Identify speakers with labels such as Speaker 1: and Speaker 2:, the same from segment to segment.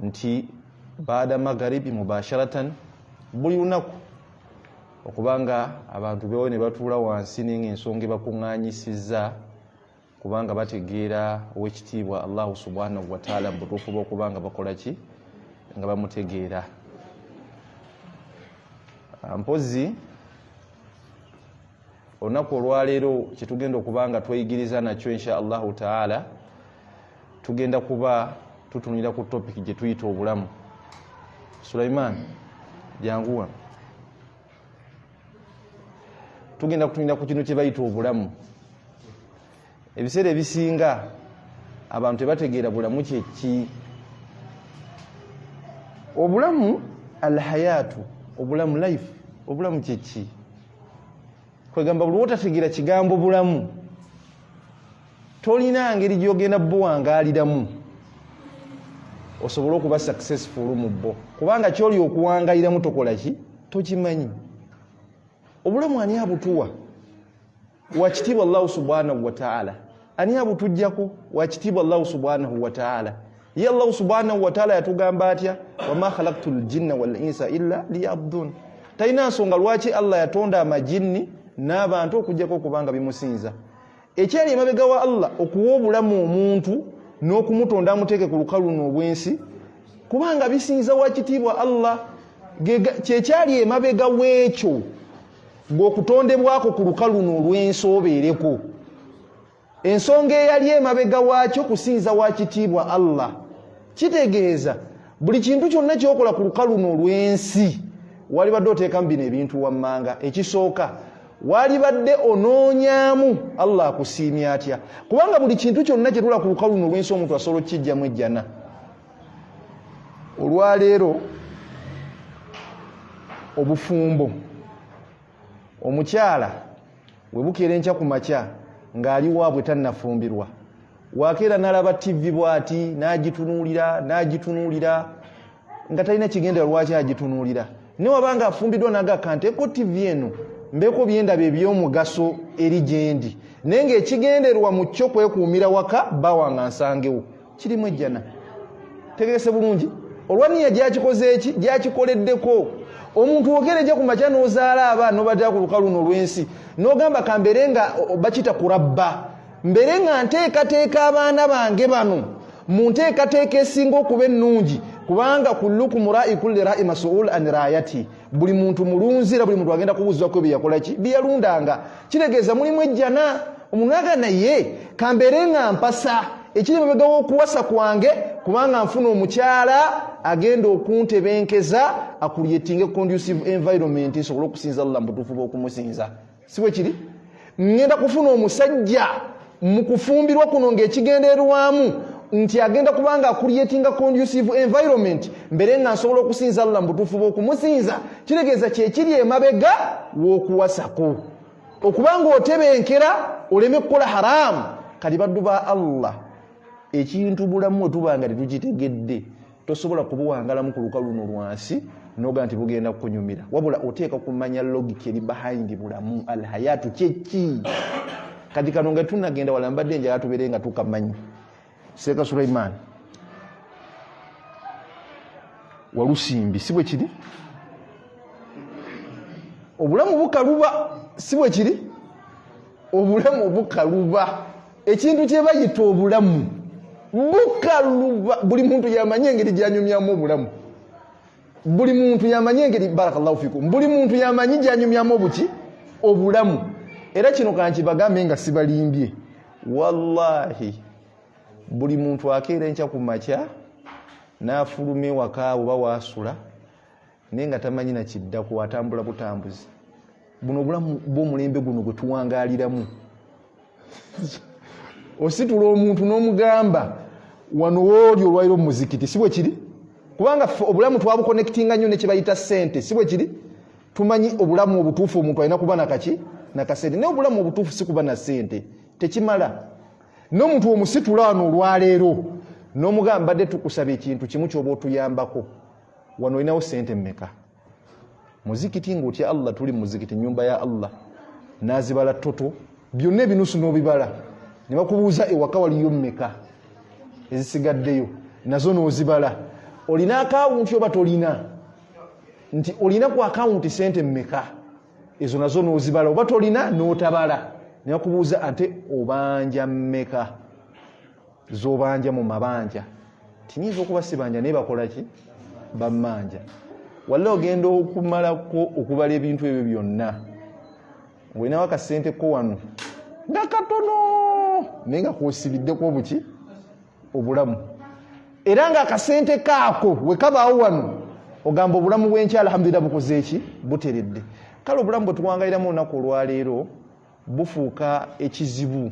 Speaker 1: nti baada magharibi mubasharatan buli lunaku okubanga abantu bewe ne batuula wansi n'ensonga bakuŋŋaanyisizza kubanga bategeera ow'ekitiibwa Allahu subhanahu wa ta'ala butuufu bw'okubanga bakola ki nga bamutegeera. Mpozi olunaku olwaleero kyetugenda okubanga tweyigiriza nakyo insha Allahu ta'ala tugenda kuba tutunira ku topic gye tuyita obulamu. Sulaiman janguwa tugenda kutunira ku kino kye bayita obulamu. Ebiseera ebisinga abantu tebategeera bulamu kyeki. Obulamu alhayatu, obulamu life, obulamu kyeki. Kwegamba buli wotategeera kigambo bulamu tolina ngeri gyogenda buwangaaliramu osobola okuba successful mu bbo kubanga kyoli okuwangaaliramu tokola ki tokimanyi. Obulamu ani abutuwa? Wakitiibwa Allah subhanahu wa ta'ala. Ani abutujjako? Wakitiibwa Allah subhanahu wa ta'ala. Ye Allah subhanahu wa ta'ala yatugamba atya wama khalaqtul jinna wal insa illa liya'budun. Talina nsonga lwaki Allah yatonda amajinni n'abantu okujjako okubanga bimusinza. Ekyali emabega wa Allah okuwa obulamu omuntu n'okumutonda amuteeke ku lukalu n'obwensi kubanga bisinza wakitiibwa Allah. Kyekyali emabega w'ekyo gw'okutondebwako ku lukalu n'olwensi obeereko. Ensonga eyali emabega waakyo kusinza wakitiibwa Allah. Kitegeeza buli kintu kyonna kyokola ku lukalu n'olwensi walibadde oteekamu bino ebintu wammanga. Ekisooka walibadde onoonyaamu Allah akusiimya atya kubanga buli kintu kyonna kyetula ku lukalu n'olwensi omuntu asobola okukijjamu ejjana. Olwaleero obufumbo omukyala we bukeera enkya ku makya ng'ali waabwe tannafumbirwa wakeera n'alaba TV bw'ati n'agitunuulira nga talina kigendera lwaki agitunuulira. Ne wabanga afumbiddwa n'agaka nteeko TV eno mbeeko byendaba eby'omugaso eri gyendi naye ng'ekigenderwa mu kyo kwekuumira waka bawanga nsangewo kirimu ejjana. Tegese bulungi olwaniya gyakikoze eki gyakikoleddeko. Omuntu ogereje ku makya n'ozaala abaana n'obadde ku lukalu n'olwensi n'ogamba kambeere nga bakita kurabba mbeere nga nteekateeka abaana bange bano mu nteekateeka esinga okuba ennungi kubanga kullukum ra'i kulli ra'i mas'ul an ra'ayati. Buli muntu mulunzira buli muntu agenda kubuuzibwako bye yakola ki bye yalundanga. Kitegeeza mulimu ejjana. Omuntu agamba naye kambeere nga mpasa ekiri emabega w'okuwasa kwange kubanga nfuna omukyala agenda okuntebenkeza akulyetinga conducive environment nsobola okusinza Allah mutuufu bw'okumusinza. Si bwe kiri? Ngenda kufuna omusajja mu kufumbirwa kuno ng'ekigenderwamu nti agenda kubanga akulyetinga conducive environment mbere nga nsobola okusinza Allah mutuufu bw'okumusinza. Kitegeeza kyekiri emabega w'okuwasako okubanga otebenkera oleme kukola haramu. Kali baddu ba Allah ekintu bulamu otubanga tetukitegedde tosobola kubuwangalamu ku lukalu n'olwansi noga nti bugenda kukunyumira wabula oteeka kumanya logic eri behind bulamu alhayatu kyeki. Kati kano nga tunagenda wala mbadde njala tubeere nga tukamanyi. Seeka Sulaiman walusimbi si bwe kiri? Obulamu bukaluba si bwe kiri? Obulamu bukaluba. Ekintu kye bayita obulamu bukaluba. Buli muntu yamanye engeri gyanyumyamu obulamu. Buli muntu yamanye engeri barakallahu fikum. Buli muntu yamanyi gyanyumyamu obuki obulamu. Era kino kankibagambe nga sibalimbye. Wallahi buli muntu akeera enkya ku makya n'afuluma ewaka oba waasula naye nga tamanyi na kiddaku atambula butambuzi. Buno obulamu bw'omulembe guno gwe tuwangaaliramu. Ositula omuntu n'omugamba wano wooli olwairo mu muzikiti si bwe kiri? Kubanga obulamu twabuconnectinga nnyo ne kye bayita ssente si bwe kiri? Tumanyi obulamu obutuufu omuntu alina kuba nakaki nakasente naye obulamu obutuufu si kuba na ssente tekimala. N'omuntu omusitula wano olwaleero n'omugamba badde tukusaba ekintu kimu ky'oba otuyambako wano olinawo ssente mmeka? Muzikiti ng'otya Allah tuli muzikiti nyumba ya Allah n'azibala toto byonna ebinusu n'obibala ne bakubuuza ewaka waliyo mmeka ezisigaddeyo nazo n'ozibala olina akawunti oba tolina nti olina ku akawunti sente mmeka ezo nazo n'ozibala oba tolina n'otabala nebakubuuza ate obanja mmeka z'obanja mu mabanja tiniiza okuba sibanja naye bakola ki bammanja walla ogenda okumalako okubala ebintu ebyo byonna olinawo akasente ko wano nga katono naye nga kosibiddeko obuki obulamu era nga akasente kaako we kabaawo wano ogamba obulamu bw'enkya alhamdulillah bukoze eki buteredde kale obulamu bwe tuwangaliramu olunaku olwaleero bufuuka ekizibu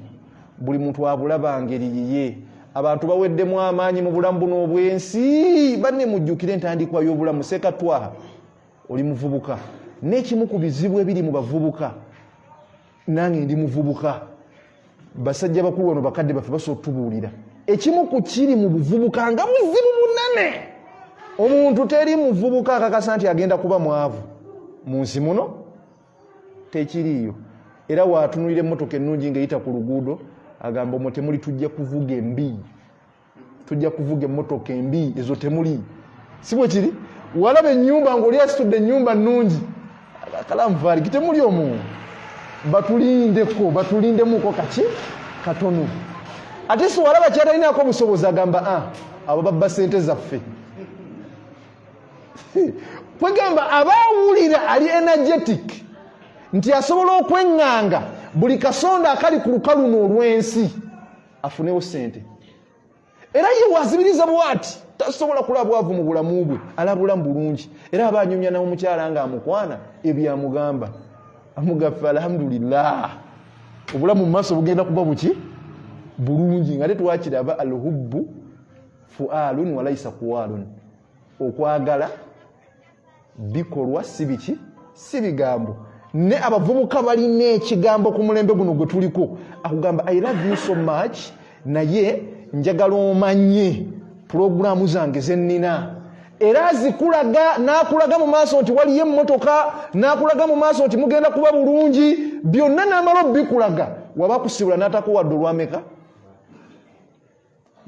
Speaker 1: buli muntu abulaba ngeri yiye abantu baweddemu amaanyi mu bulamu buno obwensi banne mujjukire entandikwa y'obulamu sekatwaha oli muvubuka n'ekimu ku bizibu ebiri mu bavubuka nange ndi muvubuka basajja bakulu wano bakadde baffe basobola otubuulira ekimu ku kiri mu buvubuka nga buzibu bunene omuntu teri muvubuka akakasa nti agenda kuba mwavu mu nsi muno tekiriiyo era waatunulira emmotoka ennungi ng'eyita ku luguudo agamba omwo temuli tujja kuvuga embi tujja kuvuga emmotoka embi ezo temuli si bwe kiri walaba ennyumba ng'oli asitudde ennyumba nnungi kalamuvaali kitemuli omu batulindemukko kaki katono ate si walaba kyatalinako obusobozi agamba abo babba sente zaffe kwegamba abaawulira ali energetic nti asobola okweŋŋanga buli kasonda akali ku lukalu n'olwensi afunewo sente era ye wazibiriza bwati tasobola kulaba bwavu mu bulamu bwe alabulamu bulungi era abanyumya n'omukyala nga amukwana ebyamugamba amugaffe alhamdulillah obulamu mu maaso bugenda kuba buki bulungi nga tetwakiraba alhubbu fualun walaysa kuwalun okwagala bikolwa si biki si bigambo ne abavubuka balina ekigambo ku mulembe guno gwe tuliko akugamba I love you so much naye njagala omanye programu zange zennina era zikulaga nakulaga mu maaso nti waliyo emmotoka nakulaga mu maaso nti mugenda kuba bulungi byonna n'amalo bikulaga waba kusibula n'atakuwadde olwameka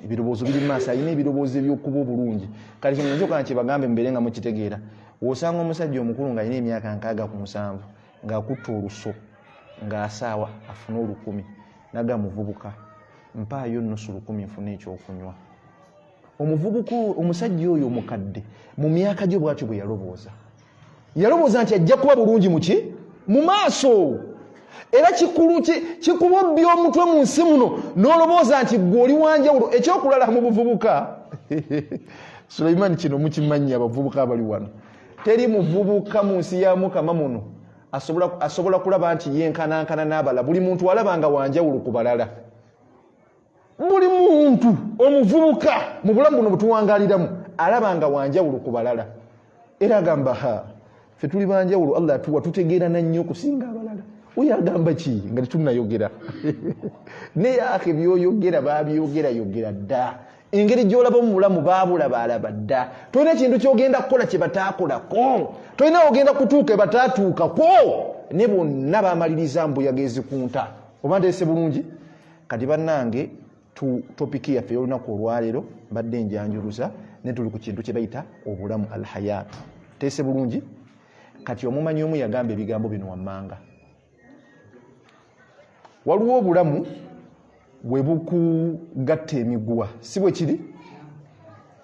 Speaker 1: ebirowoozo biri maaso alina ebirowoozo ebyokuba obulungi kale kino njoka nkibagambe mbere nga mukitegeera wosanga omusajja omukulu ng'alina emyaka 67 ng'akutta oluso ng'asaawa afune 10,000 naga muvubuka mpaayo nnusu 10,000 nfune ekyokunywa omuvubuka omusajja oyo omukadde mu myaka gye bwatyo bwe yalowooza nti ajja kuba bulungi muki mu maaso era kikuba obbi omutwe mu nsi muno n'olowooza nti gwe oli wanjawulo ekyokulala mu buvubuka Sulaiman kino mukimanyi abavubuka abali wano teri muvubuka mu nsi ya Mukama muno asobola kulaba nti yenkanankana n'abala buli muntu alabanga wanjawulo ku balala buli muntu omuvubuka mu bulamu buno butuwangaliramu alabanga wanjawulo ku balala era agamba ffe tuli banjawulo Allah atuwa tutegeerana nnyo okusinga abalala oyo agamba ki nga tetunnayogera naye akhe byoyogera babyogera dda engeri gy'olaba mu bulamu baabulaba dda tolina ekintu kyogenda kukola kye bataakolako tolina ogenda kutuuka ebataatuukako ne bonna bamaliriza mbuyaga ezikunta oba nteese bulungi kati bannange topiki yaffe y'olunaku olwaleero mbadde enjanjuluza ne tuli ku kintu kye bayita obulamu alhayaatu teese bulungi kati omumanyi omu yagamba ebigambo bino wammanga waliwo obulamu bwe bukugatta emiguwa si bwe kiri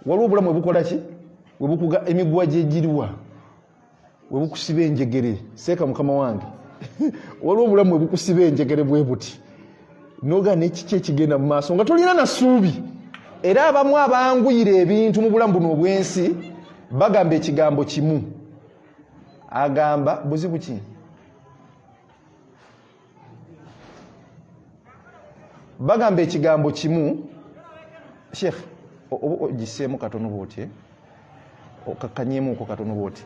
Speaker 1: waliwo obulamu bwe bukola ki bwe bukuga emiguwa gye giriwa bwe bukusiba enjegere seeka mukama wange waliwo obulamu bwe bukusiba enjegere bwe buti noga n'ekiki ekigenda mu maaso nga tolina na ssuubi era abamu abanguyira ebintu mu bulamu buno obwensi bagamba ekigambo kimu agamba buzibu ki bagamba ekigambo kimu Sheikh ogiseemu katono bwoti okakkanyeemuuko katono bwoti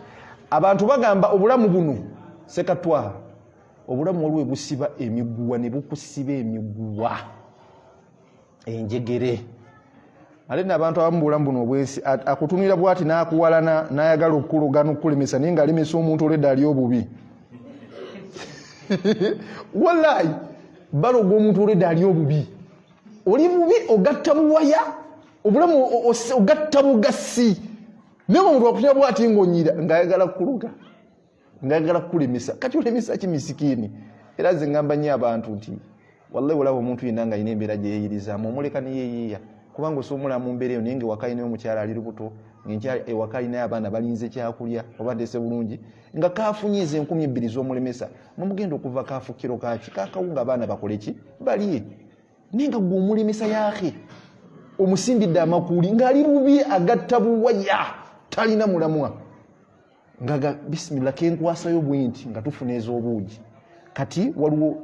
Speaker 1: abantu bagamba obulamu buno sekatwaha obulamu waliwo busiba emiguwa ne bukusiba emiguwa enjegere ate n'abantu abamu bulamu buno obwensi akutumira bwati n'akuwalana n'ayagala okukulugana okukulemesa naye ng'alemesa omuntu olwedda ali obubi wallahi baloga omuntu olwedda ali obubi oli bubi ogatta buwaya obulamu ogatta bugasi Nemo omuntu akutya bwati ngonyira ngayagala kuluka. Ngayagala kulimisa. Kati olemisa ki misikini. Era zingamba nnyo abantu nti wallahi wala omuntu yenanga ine embeera gye yeeyirizamu omuleka ne yeeyiya. Kubanga osomula mu mbeera eyo naye ng'ewaka ine omukyala ali lubuto, ng'enkyala ewaka ine abaana balinze kyakulya oba ndeese bulungi, nga kaafunye ezo 2,000 z'omulemesa. Mumugenda okuva kaafu kiro kaaki kaakawunga abaana bakole ki? Balye. Naye nga gwe omulemesa yaake omusimbidde amakuli ng'ali bubi agatta buwaya talina mulamwa. Ngaga bisimila kenkwasayo bwenti nga tufuna ez'obuugi. Kati waliwo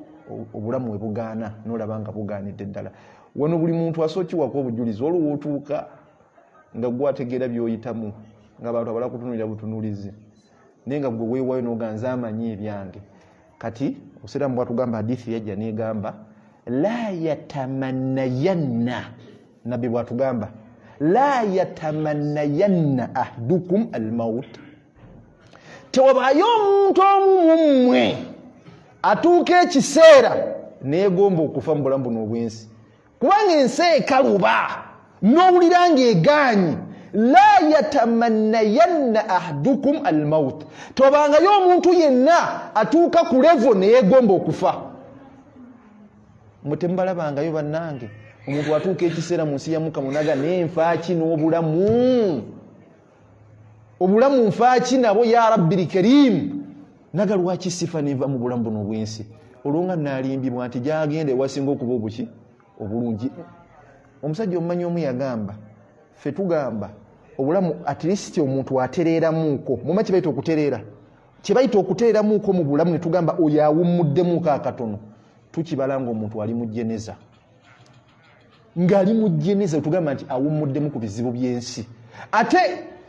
Speaker 1: obulamu bwe bugaana n'olaba nga bugaanidde ddala. Wano buli muntu asookiwako obujulizi olwo wootuuka nga gwategeera by'oyitamu ng'abantu abala kutunuulira butunuulizi naye nga gwe weewaayo n'oganza amanyi ebyange. Kati Obusiraamu bwatugamba hadithi yajja n'egamba la yatamannayanna, nabbi bwatugamba la yatamannayanna ahdukum almaut, tewabaayo omuntu omu mu mmwe atuuka ekiseera neegomba okufa mu bulamu buno obwensi. Kubanga ensi ekaluba n'owulira ng'egaanyi. La yatamannayanna ahdukum almaut, tobangayo omuntu yenna atuuka ku levo neyeegomba okufa. Mutemubalabangayo bannange omuntu atuuka ekiseera mu nsi ya Mukama naga nenfaaki n'obulamu, obulamu nfaaki nabo ya rabbil karim, naga lwaki sifa neva mu bulamu buno obwensi. Olwonga nalimbibwa nti gyagenda ewasinga okuba obuki obulungi. Omusajja omumanyi omu yagamba ffe tugamba obulamu at least omuntu atereeramuuko. Mumanyi kyebayita okutereera? Kyebayita okutereeramuuko mu bulamu ne tugamba oyo awummuddemu akatono tukibala ng'omuntu ali mu jeneza. Ng'ali mu jeneza tugamba nti awummuddemu ku bizibu by'ensi. Ate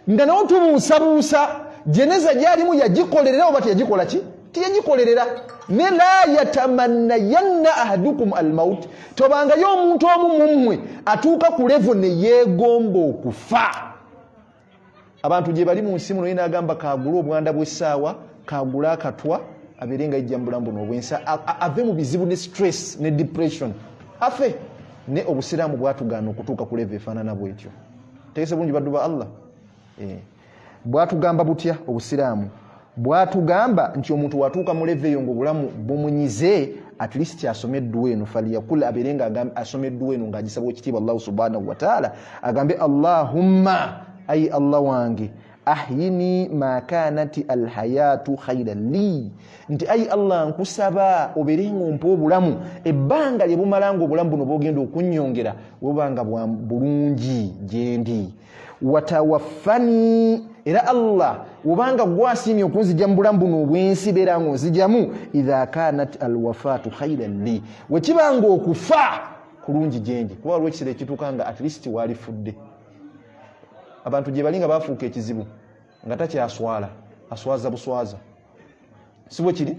Speaker 1: nga nawo tubuusabuusa jeneza gy'alimu yagikolerera oba teyagikola ki? Tiyagikolerera. Ne la yatamannayanna ahadukum almaut, tobangayo omuntu omu mu mmwe atuuka ku levo ne yeegomba okufa. Abantu gye bali mu nsi muno yina agamba kaagula obwanda bw'essaawa, kaagula akatwa, abeere nga yajja mu bulamu buno obwensi, ave mu bizibu ne stress ne depression afe. Ne Obusiraamu bwatugaana okutuuka ku levo efaanana bwetyo. Tegese bulungi baddu ba Allah. Bwatugamba butya Obusiraamu? Bwatugamba nti omuntu watuuka mu levo eyo ng'obulamu bumunyize, at least asomeddwa eno, faliyakul abeere nga asomeddwa eno ng'agisaba ekitiibwa Allah subhanahu wa ta'ala, agambe Allahumma, ayi Allah wange, ahyini ma kanati alhayatu khayran li, nti ayi Allah nkusaba obeere ng'ompa obulamu ebbanga lye bumala ng'obulamu buno bwogenda okunnyongera bwobanga bulungi gye ndi. Watawaffani, era Allah obanga gwasiimye okunzija mu bulamu buno obwensi beera ng'onzijamu idha kanat alwafatu khayran li, wekibanga okufa kulungi gye ndi. Kuba waliwo ekiseera ekituuka nga at least waalifudde. Abantu gye bali nga baafuuka ekizibu nga takyaswala, aswaza buswaza. Si bwe kiri?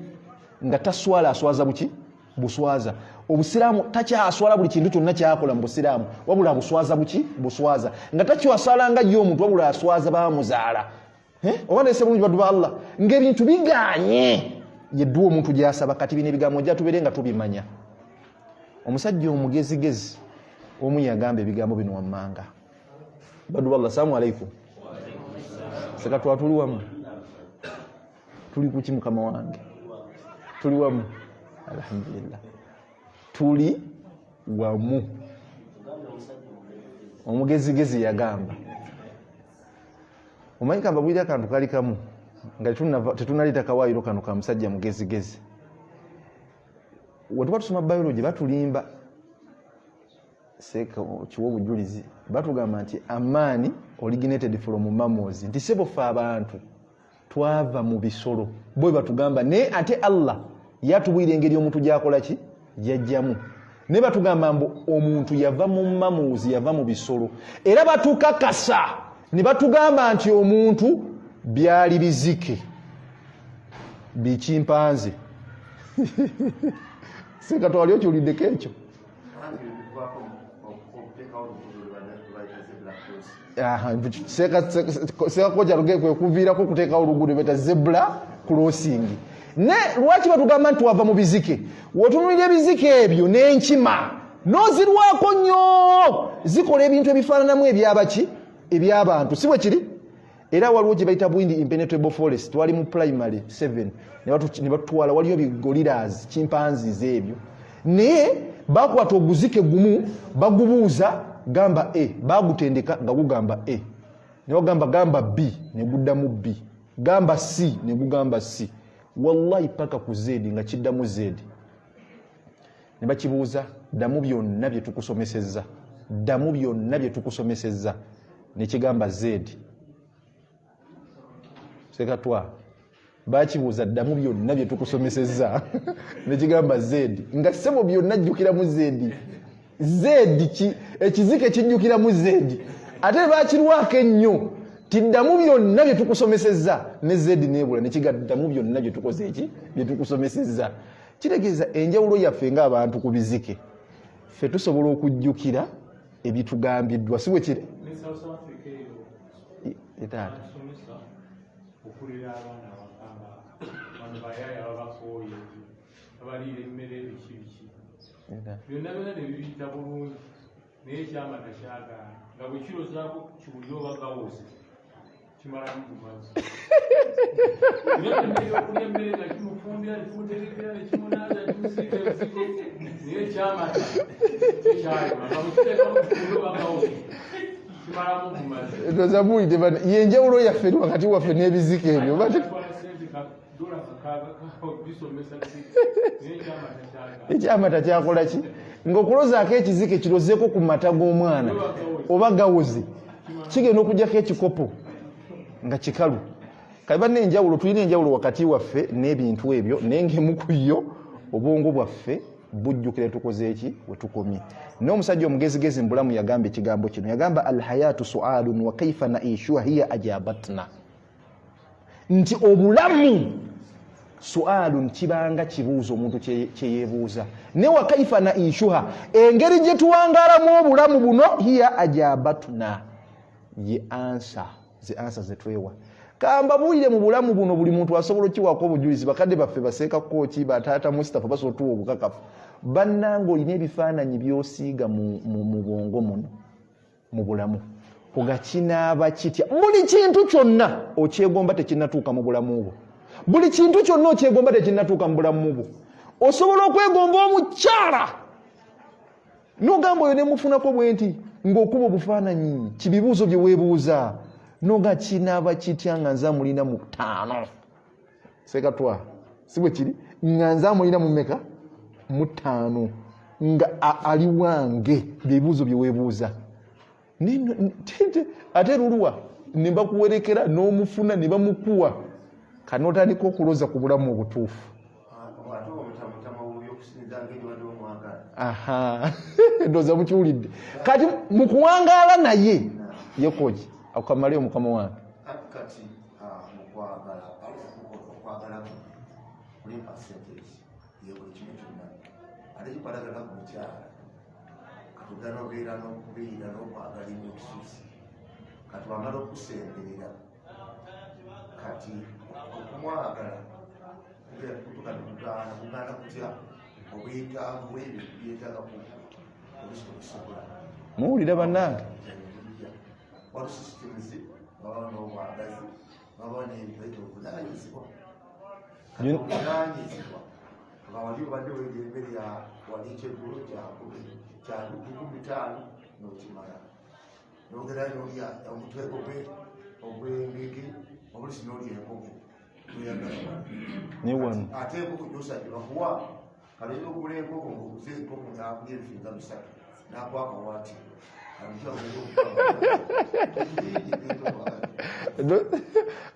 Speaker 1: Nga taswala aswaza buki? Buswaza. Obusiraamu takyaswala buli kintu kyonna kyakola mu Busiraamu, wabula buswaza buki? Buswaza. Nga takyaswala nga ye omuntu wabula aswaza baamuzaala. Oba ndeese bulungi baddu ba Allah, ng'ebintu bigaanye yeddwa omuntu gy'asaba. Kati bino ebigambo ojja tubeere nga tubimanya. Omusajja omugezigezi omu yagamba ebigambo bino wammanga. Baddu ba Allah, assalamu alaikum. Seka tuli wamu. Tuli kuki Mukama wange? Tuli wamu. Alhamdulillah. Tuli wamu. Omugezigezi yagamba. Omanyi kamba bwira akantu kali kamu nga tetunalita kawaayiro kano ka musajja mugezigezi. Wetuba tusoma biology batulimba seka kiwo bujulizi batugamba nti amaani originated from mammals, nti sebo fe abantu twava mu bisolo. Bwe batugamba ne ate Allah yatubwira engeri omuntu gyakola ki yajjamu. Ne batugamba mbu omuntu yava mu mammals, yava mu bisolo. Era batukakasa ne batugamba nti omuntu byali bizike bikimpanze. Seka twali okyuliddeko ekyo. Seka koja kwe kuviirako okuteekawo oluguudo beta zebra crossing. Ne lwaki batugamba nti wava mu bizike? Wotunulira ebizike ebyo n'enkima n'ozirwako nnyo zikola ebintu ebifaananamu ebyabaki? Eby'abantu. Si bwe kiri? era waliwo gye bayita Bwindi impenetrable forest twali mu primary 7 ne batutwala waliyo bigoliras chimpanzees ebyo naye bakwata oguzike gumu bagubuuza gamba A bagutendeka nga gugamba A ne bagamba gamba B ne guddamu B gamba C ne gugamba C wallahi paka ku Z nga kiddamu Z ne bakibuuza ddamu byonna bye tukusomesezza ddamu byonna bye tukusomesezza ne kigamba Z sekatwa bakibuuza ddamu byonna bye tukusomesezza ne kigamba Z nga ssebo byonna jjukira mu Z ekizike kijjukira mu Z ate bakirwako ennyo tiddamu byonna bye tukusomesezza ne Z nebula ne kigaddamu byonna bye tukoze eki bye tukusomesezza kitegeeza enjawulo yaffe ng'abantu ku bizike ffe tusobola okujjukira ebitugambiddwa si bwe kiri etaata
Speaker 2: okulira abaana abakamba bano bayaya babakooye abaliira emmere ebikibiki byonna byonna ne bibiyita bulungi naye ekyama takyagaana nga bwe kirozaako kiwulire obagawoze kimalamu bumazi okulya emmere nga kimufumbira nekimuterekera nekimunaaza nekimusiika ebisiko naye ekyamata ekyalima nga bwe kiteekamu kiwulire obagawoze kimalamu bumazi
Speaker 1: tozabulide yenjawulo yaffe wakati waffe n'ebizike ebyo ekyamata kyakola ki ng'okulozaako ekizike kirozeeko ku mata g'omwana oba gawoze kigenda okugjako ekikopo nga kikalu kaiba n'enjawulo tulina enjawulo wakati waffe n'ebintu ebyo naye ng'emu ku yo obwongo bwaffe bujjukire tukoze eki we tukomye n'omusajja omugezigezi mu bulamu yagamba ekigambo kino yagamba alhayatu sualun wa kaifa naishuha hiya ajabatna nti obulamu sualun kibanga kibuuzo omuntu kyeyebuuza ne wa kaifa naishuha engeri gye tuwangalamu obulamu buno hiya ajabatna ye ansa zetwewa kamba buulire mu bulamu buno buli muntu asobola okiwaako obujulizi bakadde baffe baseeka kooki bataata Mustafa basobola otuwa obukakafu bannanga olina ebifaananyi byosiiga mu bwongo muno mu bulamu ogakinaaba kitya buli kintu kyonna okyegomba tekinnatuuka mu bulamu bwo buli kintu kyonna okyegomba tekinnatuuka mu bulamu bwo osobola okwegomba omukyala n'ogamba oyo ne mufunako bwe nti ng'okuba obufaananyi kibibuuzo bye weebuuza noga kinaaba kitya nga nza mulina mu 5 sekatwa si bwe kiri nga nza mulina mu meka mu 5 nga ali wange bibuuzo bye weebuuza ate lulwa ne bakuwerekera n'omufuna ne bamukuwa kanotandika okuloza ku bulamu obutuufu ndoza mukiwulidde kati mu kuwangaala naye yekoki akamaliyo mukama wange
Speaker 3: kati mukwagala kuli percentage yebuli kimu kyonna ate kikwatagana ku mukyala katugana obeera n'okubeera n'okwagala ennyo ekisuusi kati wamala okusemberera kati okumwagala kugaana kutya obwetaavu bwebyo byetagaku obusobola
Speaker 1: muwulira bannange
Speaker 3: waliwo systems babawo n'obwagazi babawo n'ebibaita obuvunaanyizibwa obuvunaanyizibwa nga wali obadde weega emmere wali kyeggulo kya 15 n'okimala n'ogerayo n'olya omutwe ogw'engege obulisi n'olya enkoko ate enkoko gyosajja bakuwa kaleero okugula enkoko ng'oguze enkoko n'akulya ebifinga 3 n'akwaka waati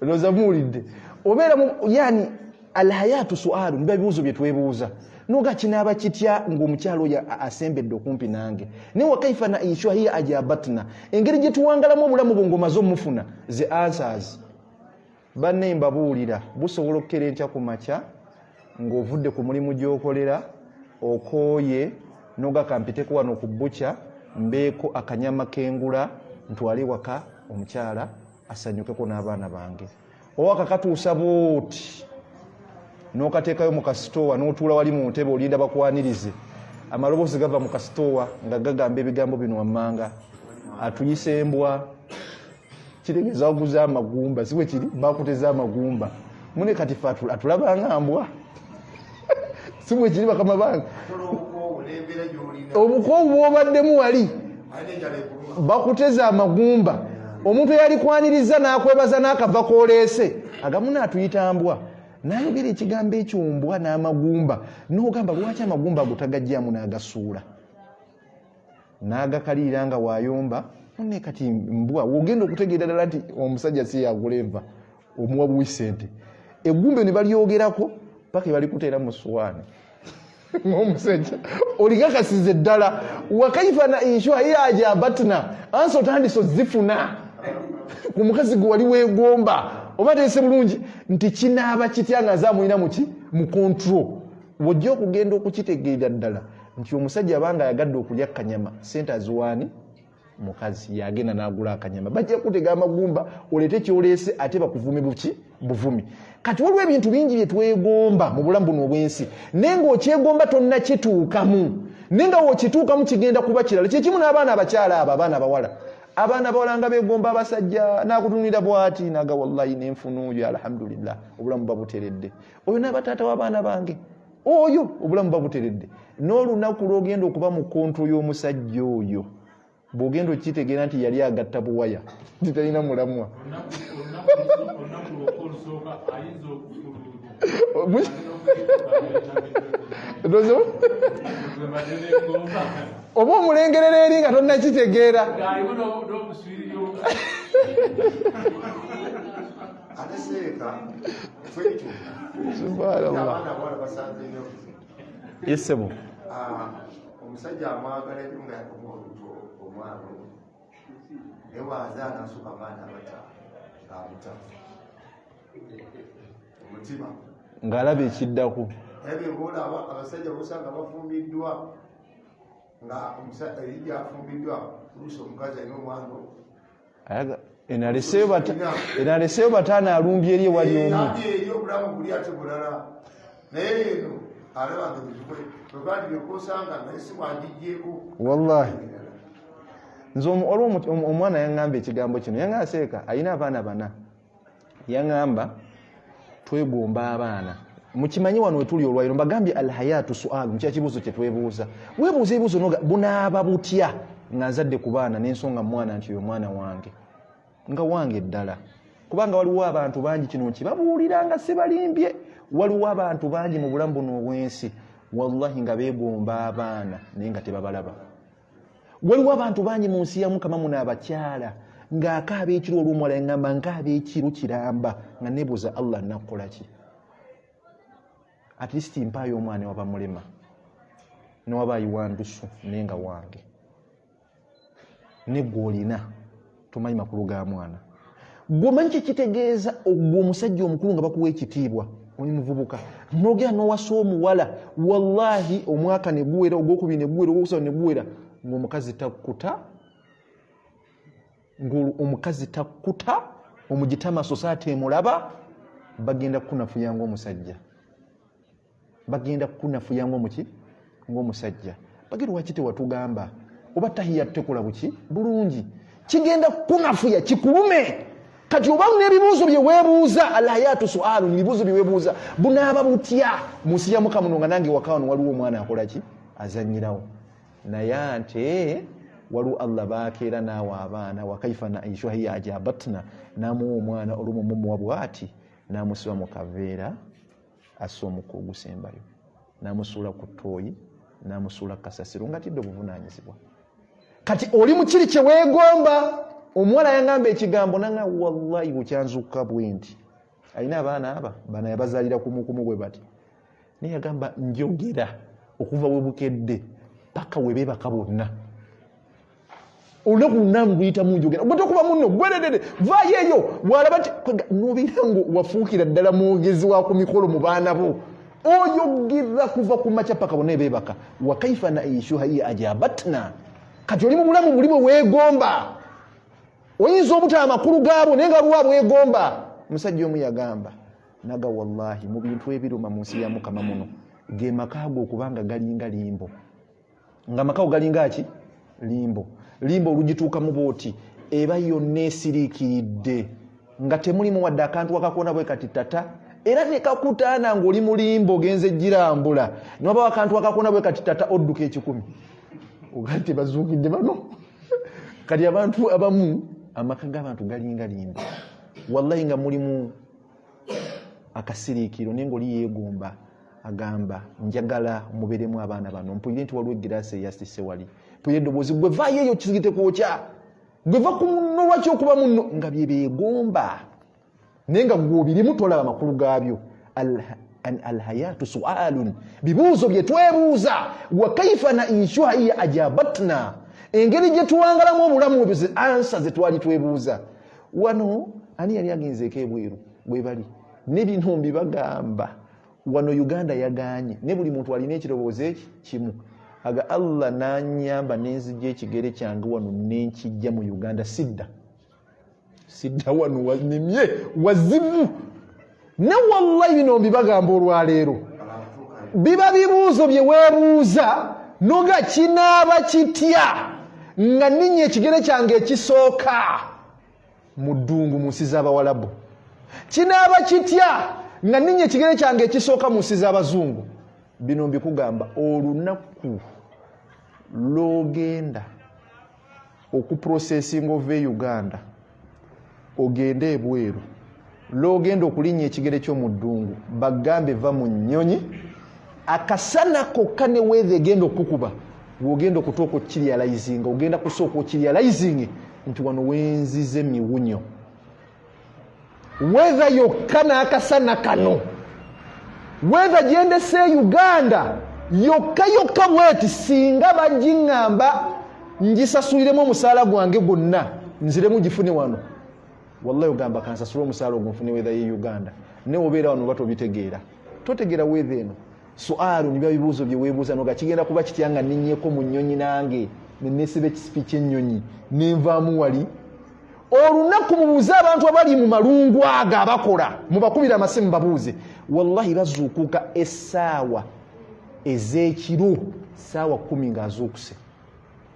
Speaker 1: loza muwulidde obeera yani alhayatu sualu niba bibuuzo bye twebuuza noga kinaaba kitya ng'omukyalo oyo asembedde okumpi nange ne wa kaifa naishuha hiya ajabatna engeri gye tuwangalamu obulamu bwo ng'omaze omufuna ze answers banne mbabuulira busobola okukera enkya ku makya ng'ovudde ku mulimu gy'okolera okooye noga kampiteko wano ku bbucya mbeeko akanyama kengula ntwale waka omukyala asanyukeko n'abaana bange oba kakatuusa booti n'okateekayo mu kasitoowa n'otuula wali mu ntebe olinda bakwanirize amaloboozi gava mu kasitoowa nga gagamba ebigambo bino wammanga atuyisa embwa kitegeeza waguza amagumba si bwe kiri bakuteza amagumba mune kati fe atulaba nga mbwa si bwe kiri bakama bange obukoowu bwobaddemu wali bakuteza amagumba omuntu eyalikwaniriza n'akwebaza n'akava kooleese agamu n'atuyita mbwa n'ayogera ekigambo ekyo mbwa n'amagumba n'ogamba lwaki amagumba agotagajjaamu n'agasuula n'agakalira nga wayomba ne kati mbwa wogenda okutegeera ddala nti omusajja si yagula enva omuwa buwisente eggumbe ne balyogerako paka balikuteera mu suwaani ng'omusajja oligakasize ddala wakaifa na inshwa yaja batna ansi otandiso zifuna ku mukazi gwe wali weegomba oba teese bulungi nti kinaaba kitya nga zamulina muki mu control wojja okugenda okukitegeera ddala nti omusajja abanga yagadde okulya kanyama sente aziwaani mukazi yagenda n'agula akanyama bajja kutega amagumba oleete kyoleese ate bakuvume buvumi kati waliwo ebintu bingi bye twegomba mu bulamu buno obwensi naye ng'okyegomba tonna kituukamu naye nga wokituukamu kigenda kuba kirala kyekimu n'abaana abakyala abo abaana abawala nga beegomba abasajja n'akutunulira bw'ati naga wallahi nenfunuuyo alhamdulillah obulamu babuteredde oyo n'abataata w'abaana bange oyo obulamu babuteredde n'olunaku lw'ogenda okuba mu konto y'omusajja oyo bw'ogenda okitegeera nti yali agatta buwaya nti talina mulamwa oba omulengerera eri nga tonnakitegeera yesebo
Speaker 3: omusajja amwagala ebyo nga yakoma oluto omwana naye waazaala asuka abaana ng'amuta omutima
Speaker 1: ng'alaba ekiddako
Speaker 3: ebyo boolaba abasajja bosanga bafumbiddwa nga erinnya afumbiddwa luusi omukazi alina omwana enaleseyo bataana alumbye eri ewali omu eri obulamu buli ate bulala naye eno alabanga bwekati byekosanga naye si bwagijjeeko
Speaker 1: wallahi nze olwo omwana yaŋŋamba ekigambo kino yaŋŋamba seeka alina abaana bana yaŋŋamba twegomba abaana mukimanyi wano wetuli olwaliro mbagambye alhayatu sualu nkya kibuuzo kyetwebuuza weebuuza ebibuuzo noga bunaaba butya nga nzadde ku baana n'ensonga mwana nti oyo mwana wange nga wange ddala kubanga waliwo abantu bangi kino kibabuulira nga sibalimbye waliwo abantu bangi mu bulamu buno obwensi wallahi nga beegomba abaana naye nga tebabalaba waliwo abantu bangi mu nsi ya mukama muno abakyala ng'akaaba ekiro olw'omuwala yaŋŋamba nkaaba ekiro kiramba nga neebuuza allah nakukola ki at least mpaayo omwana waba mulema newaba ayiwa ndusu naye nga wange ne gw'olina tomanyi makulu ga mwana gw'omanyi kyekitegeeza ogwo omusajja omukulu nga bakuwa ekitiibwa oli muvubuka nogera n'owasa omuwala wallahi omwaka ne guwera ogwokubiri ne guwera ogwokusatu ne guwera ng'omukazi takkuta ng'omukazi takkuta omugitama society emulaba bagenda kukunafuya ng'omusajja bagenda kukunafuya ng'omusajja bagenda lwaki tewatugamba oba tahiya tutekola buki bulungi kigenda kukunafuya kikulume kati oba n'ebibuuzo bye weebuuza alhayatu sualu ebibuuzo bye weebuuza bunaaba butya mu nsi ya mukama nga nange waka wano waliwo omwana akola ki azannyirawo naye ate waliwo allah baakeera naawe abaana wakaifa na aisha hiya ajabatna namuwa omwana olumu mumuwa bw'ati namusiba mu kaveera assa omukka ogusembayo namusuula ku ttooyi namusuula ku kasasiro nga tidde obuvunaanyizibwa kati oli mu kiri kye weegomba omuwala yaŋŋamba ekigambo nanga wallahi bukyanzukka bwe nti alina abaana aba bana yabazaalira kumukumu bwe bati naye yagamba njogera okuva we bukedde paka we beebaka bonna olunaku lunamu luyitamu njogera gwe tokuba munno gweredede vaayo eyo walaba nti nobeera ngo wafuukira ddala mwogezi wa ku mikolo mu baana bo oyogera kuva ku makya paka bonna ebeebaka wakaifa na aishuha iya ajabatna kati oli mu bulamu buli bwe weegomba oyinza obutaba amakulu gaabo naye nga lwabwe weegomba omusajja omu yagamba naga wallahi mu bintu ebiruma mu nsi ya mukama muno ge makaago okubanga galinga limbo nga makaago galinga ki limbo olugituuka mu booti eba yonna esiriikiridde nga temulimu wadde akantu akakoona bwe kati tata era tekakutaana ng'oli mulimba ogenze girambula niwabawo akantu akakoona bwe kati tata odduka 10 ogati tebazuukidde bano kati abantu abamu amaka g'abantu galinga limba wallahi nga mulimu akasiriikiro naye ng'oli yeegomba agamba njagala mubeeremu abaana bano mpulire nti waliwo egiraasi eyasise wali mpulire eddoboozi gwe vaayo eyo kizigite kwokya gwe va ku munno lwaki okuba munno nga bye beegomba naye nga gw'obirimu tolaba amakulu gaabyo alhayatu sualun bibuuzo bye twebuuza wa kaifa naishuha iya ajabatna engeri gye tuwangalamu obulamu bwe ansa ze twali twebuuza wano ani yali agenzeeko ebweru bwe bali ne bino mbibagamba wano Uganda yaganye ne buli muntu alina ekirowoozo eki kimu aga Allah nanyamba nenzijja ekigere kyange wano nenkijja mu Uganda sidda wano wanimye wazibu ne wallahi bino mbibagamba olwaleero biba bibuuzo bye weebuuza noga kinaaba kitya nga ninnya ekigere kyange ekisooka mu ddungu mu nsi z'Abawalabu kinaaba kitya nga ninnya ekigere kyange ekisooka mu nsi z'Abazungu bino mbikugamba olunaku logenda okuprocesinga ove Uganda ogende ebweru logenda okulinnya ekigere ky'omu ddungu bagambe va mu nnyonyi akasana kokka ne weather egenda okukuba wogenda okutuuka okukiryalayzinga ogenda kusooka okiryalayzinge nti wano wenzize miwunyo weather yokka n'akasana kano weather gyendese Uganda yokka bweti singa bagiŋŋamba ngisasuliremu omusaala gwange gwonna nziremu gifune wano wallahi ogamba kansasula omusaala ogwo nfune weather ye Uganda ne obeera wano bato bitegeera totegeera weather eno sualu nibya bibuuzo bye weebuuza noga kigenda kuba kityanga ninnyeko mu nnyonyi nange nenesiba ekisipi ky'ennyonyi nenvaamu wali olunaku mubuuze abantu abali mu malungu ago abakola mubakubira amasimu babuuze wallahi bazuukuka essaawa ez'ekiro ssaawa 10 ng'azuukuse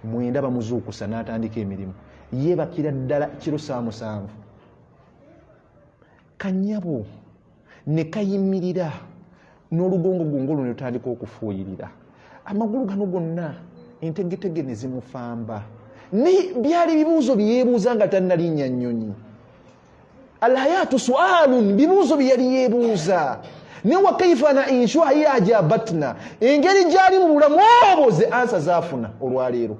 Speaker 1: 9 bamuzuukusa n'atandika emirimu yeebakira ddala kiro 7 kanyabo ne kayimirira n'olugongo gongolo ne lutandika okufuuyirira amagulu gano gonna entegetege ne zimufamba ne byali bibuuzo byebuuza nga tannalinnya nnyonyi alhayatu sualun bibuuzo bye yali yeebuuza ne wa kaifa naishuha ya ajabatna engeri gyali mu bulamu obwo ze ansa zaafuna olwaleero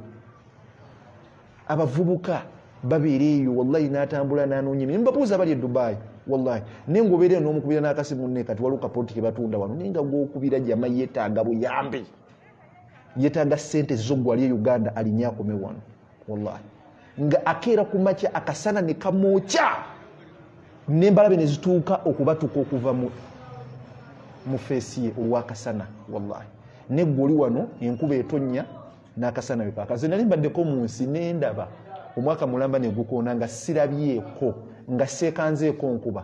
Speaker 1: abavubuka babeera eyo wallahi n'atambula n'anoonya emirimu mbabuuza bali e Dubai wallahi nengobeera n'omukubira n'akasimu ne kati waliwo kapoti ke batunda wano naye nga gw'okubira jama yeetaaga buyambi yeetaaga ssente zoggwali e Uganda alinnya akome wano wallahi nga akeera ku makya akasana ne kamookya n'embalabe ne zituuka okubatuka okuva mu feesi ye olw'akasana wallahi ne ggwe oli wano enkuba etonnya n'akasana bwe kaakaze nali mbaddeko mu nsi n'endaba omwaka mulamba ne gukoona nga sirabyeko nga seekanzeeko nkuba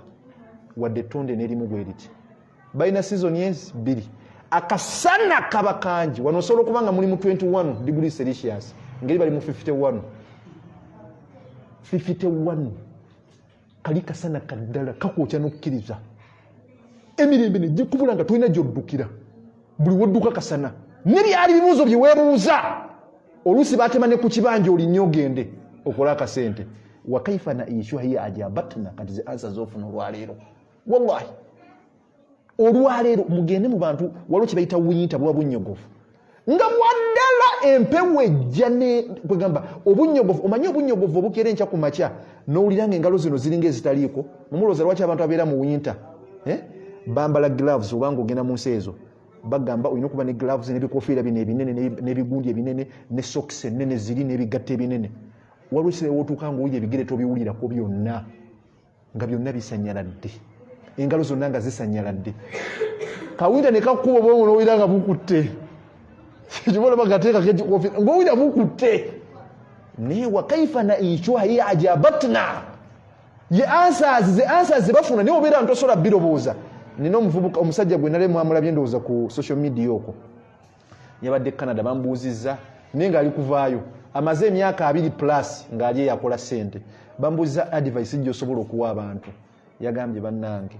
Speaker 1: wadde ettonde n'erimu bwe riti balina sizoni ezi 2 akasana kaba kangi wano osobola okuba nga muli mu 21 degrees Celsius ngeri bali mu 51 kali kasana kaddala kakwokya n'okukkiriza emirembe ne gikubula nga tolina gy'oddukira buli wodduka kasana ne byali bibuuzo bye weebuuza oluusi baatema ne ku kibanja olinnyo ogende okola akasente wa kaifa naishuha hiya ajabatna kati ze ansa zofuna olwaleero wallahi olwaleero mugende mu bantu waliwo kye bayita winta buba bunnyogovu nga bwaddala empewo ejja ne kwegamba obunnyogovu omanyi obunnyogovu obukeera enkya ku makya n'owulira nga engalo zino ziringa ezitaliiko mumulooza lwaki abantu abeera mu winta bambala gloves obanga ogenda mu nsi ezo bagamba olina okuba ne gloves n'ebikofiira bino ebinene n'ebigundi ebinene ne socks ennene ziri n'ebigatta ebinene waliwo ekiseera wootuuka ng'owulira ebigere tobiwulirako byonna nga byonna bisanyaladde engalo zonna nga zisanyaladde kawinta ne kakuba obwongo n'owulira nga bukutte kibola bagateekako ekikofiira ng'owulira bukutte naye wa kaifa naishuha hiya ajabatna ye answers ze bafuna naye obeera ntosobola birowooza nina omuvubuka omusajja gwe nale mwamulabye ndowooza ku social media okwo yabadde Canada bambuuzizza naye ng'ali kuvaayo amaze emyaka 2 plus ng'ali yakola ssente. Bambuza advice gy'osobola okuwa abantu. Yagambye bannange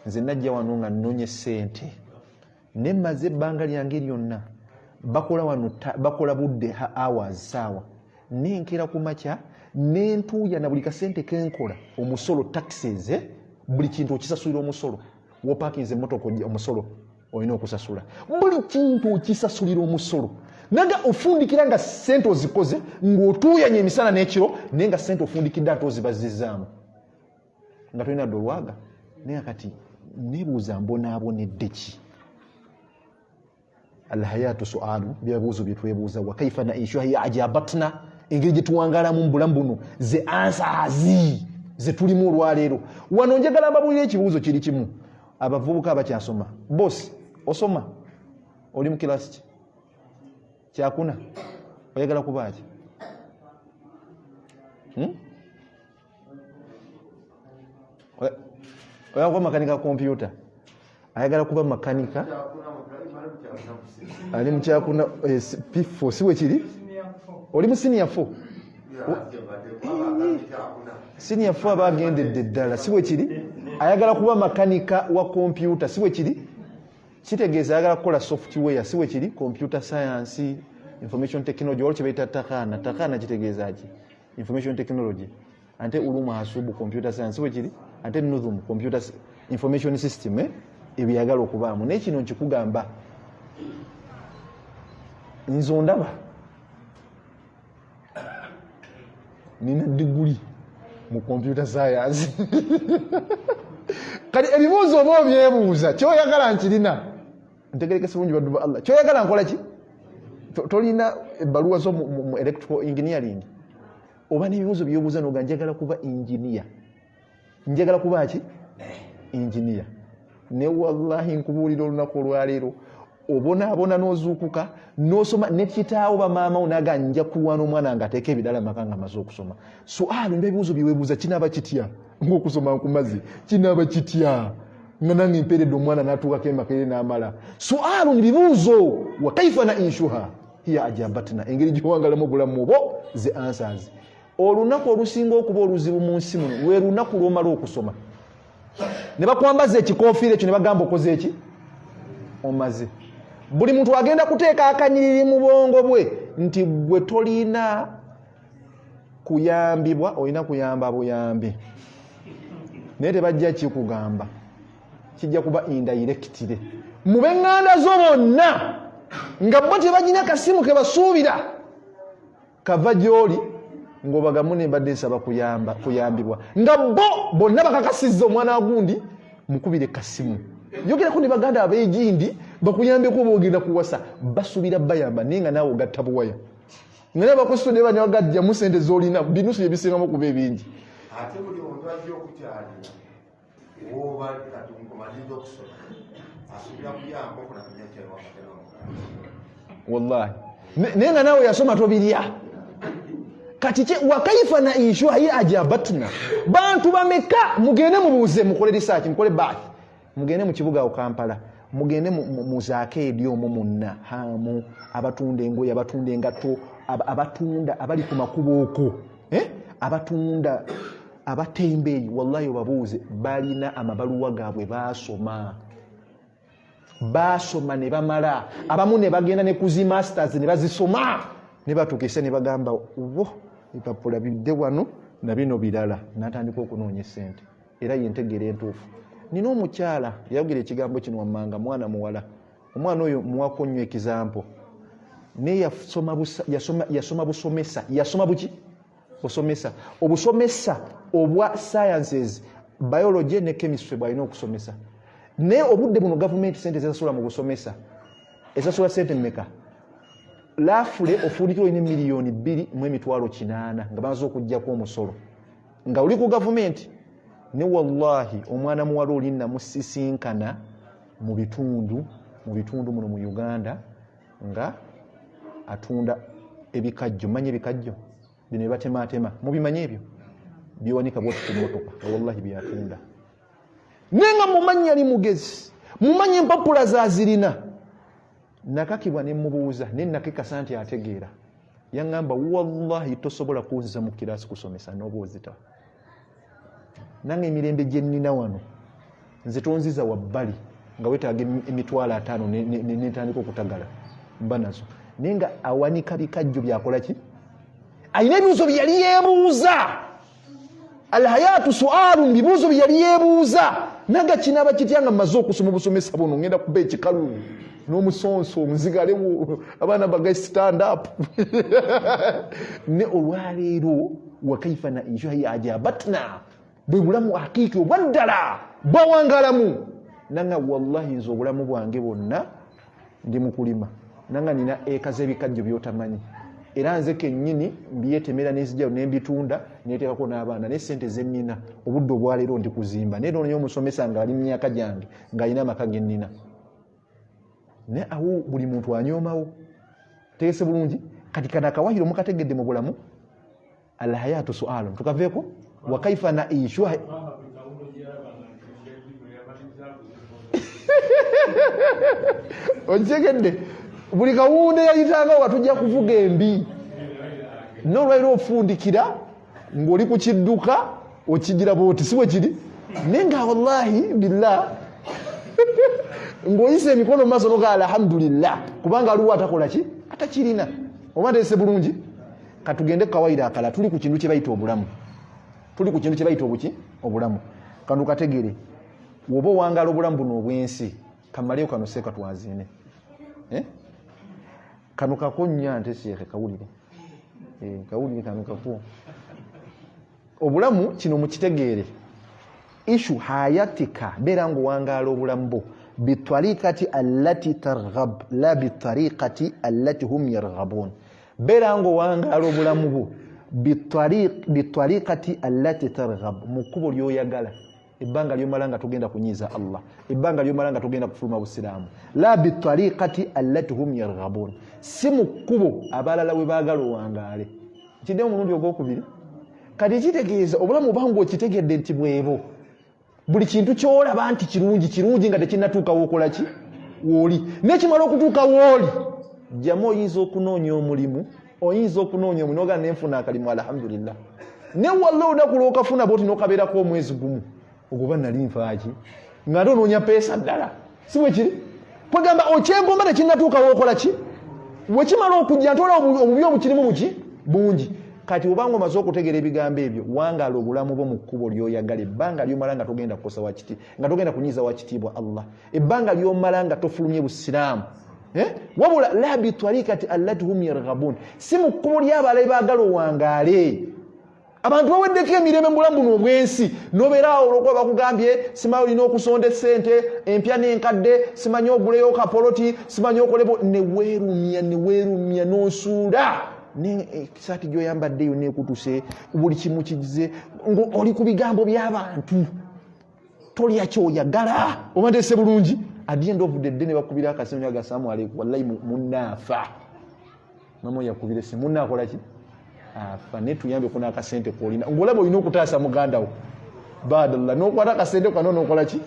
Speaker 1: nze najja wano nga nnonye ssente ne mmaze ebbanga lyange lyonna bakola wano bakola budde hours saawa nenkera ku makya nentuuya na buli kasente kenkola omusolo taxes buli kintu okisasulira omusolo wopakinze emmotoka omusolo olina okusasula buli kintu okisasulira omusolo naga ofundikira nga ssente ozikoze ng'otuuyanya emisana n'ekiro naye nga ssente ofundikidde ate ozibazizaamu nga tolina dolwaga naye kati nebuuza mbonaabonedde ki alhayatu sualu byabuuzo byetwebuuza wa kaifa naishuha ya ajabatna engeri gye tuwangalamu mu bulamu buno ze ansaazi ze tulimu olwaleero wano njagala mbabuulira ekibuuzo kiri kimu abavubuka abakyasoma bosi osoma oli mu kilasi ki kyakuna oyagala kuba ki oyagala kuba makanika kompyuta ayagala kuba makanika ali mu kyakuna P4 siwe kiri oli mu senior 4 senior 4 abagendedde ddala siwe kiri ayagala kuba makanika wa kompyuta siwe kiri kitegeeza ayagala kukola software siwe kiri computer science information technology olwo kyebayita takana kitegeeza ki information technology ante ulumu hasubu computer science siwe kiri ate nuzum computer information system ebyagala okubaamu n'ekino nkikugamba nzo ndaba nina diguli mu computer science kati ebibuuzo oba obyebuuza kyoyagala nkirina ntegerekese bungi baddu ba Allah kyoyagala nkola ki tolina ebbaluwa zo mu electrical engineering oba n'ebibuuzo byobuuza noga njagala kuba engineer njagala kuba ki engineer ne wallahi nkubuulira olunaku olwaleero obonaabona n'ozuukuka n'osoma ne kitaawo bamaama onaga nja kuwa n'omwana ng'ateeka ebirala maka nga amaze okusoma sualu ebibuuzo byeweebuuza kinaaba kitya ng'okusoma nkumaze kinaaba kitya nga nange mpeeredde omwana n'atuukako emakere n'amala sualu ni bibuuzo wa kaifa naishuha hiya ajabatna engeri gyowangalamu obulamu obwo ze answers olunaku olusinga okuba oluzibu mu nsi muno lwe lunaku lw'omala okusoma ne bakwambaza ekikoofiira ekyo ne bagamba okoze eki omaze buli muntu agenda kuteeka akanyiriri mu bwongo bwe nti gwe tolina kuyambibwa olina kuyamba buyambi naye tebajja kikugamba kijja kuba indirectire mu b'eŋŋanda zo bonna nga bo tebagina kasimu ke basuubira kava gy'oli ng'obagamu ne mbadde nsaba kuyambibwa nga bo bonna bakakasizza omwana wagundi mukubire kasimu yogerako ne baganda abeegindi bakuyambeko boogenda kuwasa basuubira bayamba naye nga naawe ogatta buwaya nga naye bakosto ne bane bagajjamu sente z'olina binusu bye bisingamu okuba ebingi
Speaker 3: ate buli omuntu ajja okukyalira oba katunkomaliza okusoma asuubira kuyamba okuna kunyakyaiwamatera
Speaker 1: wallahi naye nga naawe yasoma tobirya kati wakaifa naishuha hiya ajabatna bantu bameka mugende mubuuze mukole research mukole bath mugende mu kibuga Kampala mugende mu zakeedi omwo munna hamu abatunda engoye abatunda engato abatunda abali ku makubo okwo abatunda abatembeeyi wallahi obabuuze balina amabaluwa gaabwe basoma ne bamala abamu ne bagenda ne kuzi masters ne bazisoma ne batukise ne bagamba ubo ipapula bidde wano na bino birala natandika okunoonya ssente era yentegera entuufu nina omukyala yayogera ekigambo kino wammanga mwana muwala omwana oyo muwako nnyo ekizampo naye yasoma busomesa yasoma buki busomesa obusomesa obwa sciences biology ne chemistry bwalina okusomesa naye obudde buno gavumenti sente zesasula mu busomesa esasula sente mmeka lafule ofundikira olina miliyoni 2.8 nga bamaze okuggyako omusolo nga oli ku gavumenti ne wallahi omwana muwala oli namusisinkana mu bitundu muno mu Uganda nga atunda ebikajjo manye ebikajjo bino ebatema mubimanyi ebyo byowanika bwoti ku motoka wallahi byatunda nenga mumanyi ali mugezi mumanyi empapula zazirina nakakibwa ne mubuuza ne nakekasa nti ategeera yaŋŋamba wallahi tosobola kunziza mu kiraasi kusomesa n'oba ozita nange emirembe gye nnina wano nze tonziza wabbali nga wetaaga emitwalo 5 netandika okutagala mba nazo naye nga awanika bikajjo byakola ki alina ebibuuzo bye yali yeebuuza alhayatu sualun bibuuzo bye yali yeebuuza naga kinaaba kitya nga mmaze okusoma obusomesa buno ngenda kuba ekikalu n'omusonso omuzigalewo abaana bagay stand up ne olwaleero wakaifa na inshahi ajabatna bwe bulamu hakiki obwaddala bwawangalamu nanga wallahi nze obulamu bwange bwonna ndi mu kulima nanga nina eka z'ebikajjo by'otamanyi era nze kennyini mbyetemera n'enzijjayo n'embitunda neeteekako n'abaana n'essente ze nnina obudde obwaleero ndi kuzimba naye noonya omusomesa nga ali mu myaka gyange ng'alina amaka ge nnina naye awo buli muntu anyoomawo tegese bulungi kati kana akawahiro mukategedde mu bulamu alhayatu sualun tukaveeko wakaifa na ishuha okitegedde buli kawunde yayitangawo nga tujja kuvuga embi n'olwaliro ofundikira ng'oli ku kidduka okigira bwoti si bwe kiri naye nga wallahi billah ng'oyisa emikono mu maaso noga alhamdulillah kubanga aliwo atakola ki atakirina oba nteese bulungi katugende kukawayiro akala tuli ku kintu kye bayita obulamu tuli ku kintu kye bayita obuki obulamu kanu kategere woba owangala obulamu buno obwensi kamaleyo kano seeka twazine kano kakonya nte seeke kawulire kawulire kano kakuwa obulamu kino mukitegeere ishu hayatika beera ng'owangala obulamu bwo bitariqati allati targhab la bitariqati allati hum yarghabun beera ng'owangala obulamu bwo bitariqati allati targhab mu kkubo ly'oyagala ebbanga ly'omala nga tugenda kunyiiza Allah ebbanga ly'omala nga tugenda kufuluma busiraamu la bitariqati allati hum yarghabun si mu kkubo abalala we baagala owangaale kidde omulundi ogwokubiri kati kitegeeza obulamu obanga okitegedde nti bwebo buli kintu kyolaba nti kirungi nga tekinnatuuka wookola ki wooli nekimala okutuuka wooli jjamu oyinza okunoonya omulimu oyinza okunoonya omulimu noga nenfuna akalimu alhamdulillah ne walla olunaku lwokafuna bwoti nokabeerako omwezi gumu ogoba nali nfaaki nga ate onoonya peesa ddala si bwe kiri kwegamba okyempomba tekinnatuuka wookola ki wekimala okujja ntola obubi obukirimu buki bungi kati obanga omaze okutegeera ebigambo ebyo wangala obulamu bwo mu kkubo ly'oyagala ebbanga ly'omala nga togenda kukosa wakiti nga togenda kunyiiza wakitiibwa Allah ebbanga ly'omala nga tofulumye busiraamu wabula la bitwarikati allati hum yarghabun si mu kkubo ly'abalabe baagala owangaale abantu baweddeko emirembe mu bulamu buno obwensi nobeeraawo olwokuba bakugambye simanyi olina okusonda essente empya n'enkadde simanyi oguleyo kapoloti simanyi okolebo neweerumya n'osuula esaati gyoyambaddeyo nekutuse buli kimu kigize oli ku bigambo by'abantu tolya kyoyagala oba nteese bulungi at the end of the day ne bakubira akasimu agasaamu aleikum wallahi munaafa mama yakubire se munaakola ki afa ne tuyambe kuna akasente kolina ngolabo olina okutaasa mugandawo badallah nokwata akasente kano nokola ki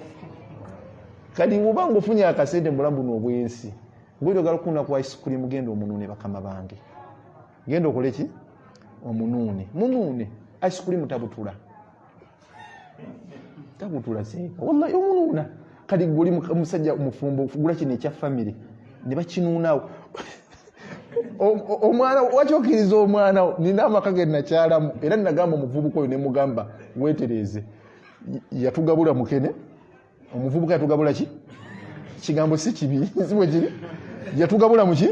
Speaker 1: kadi ubanga ofunye akasente mulamu n'obwensi ngwiro galukuna kwa ice cream genda omunune bakama bange genda okole ki omunune ice cream tabutula seeka wallahi omununa kadi guli musajja omufumbo gula kino ekya family ne bakinuunawo omwana wakyokiriza omwana nina amaka ge nakyalamu era nagamba omuvubuka oyo ne mugamba weetereeze yatugabula mukene omuvubuka yatugabula ki kigambo si kibi sibwe kiri yatugabula muki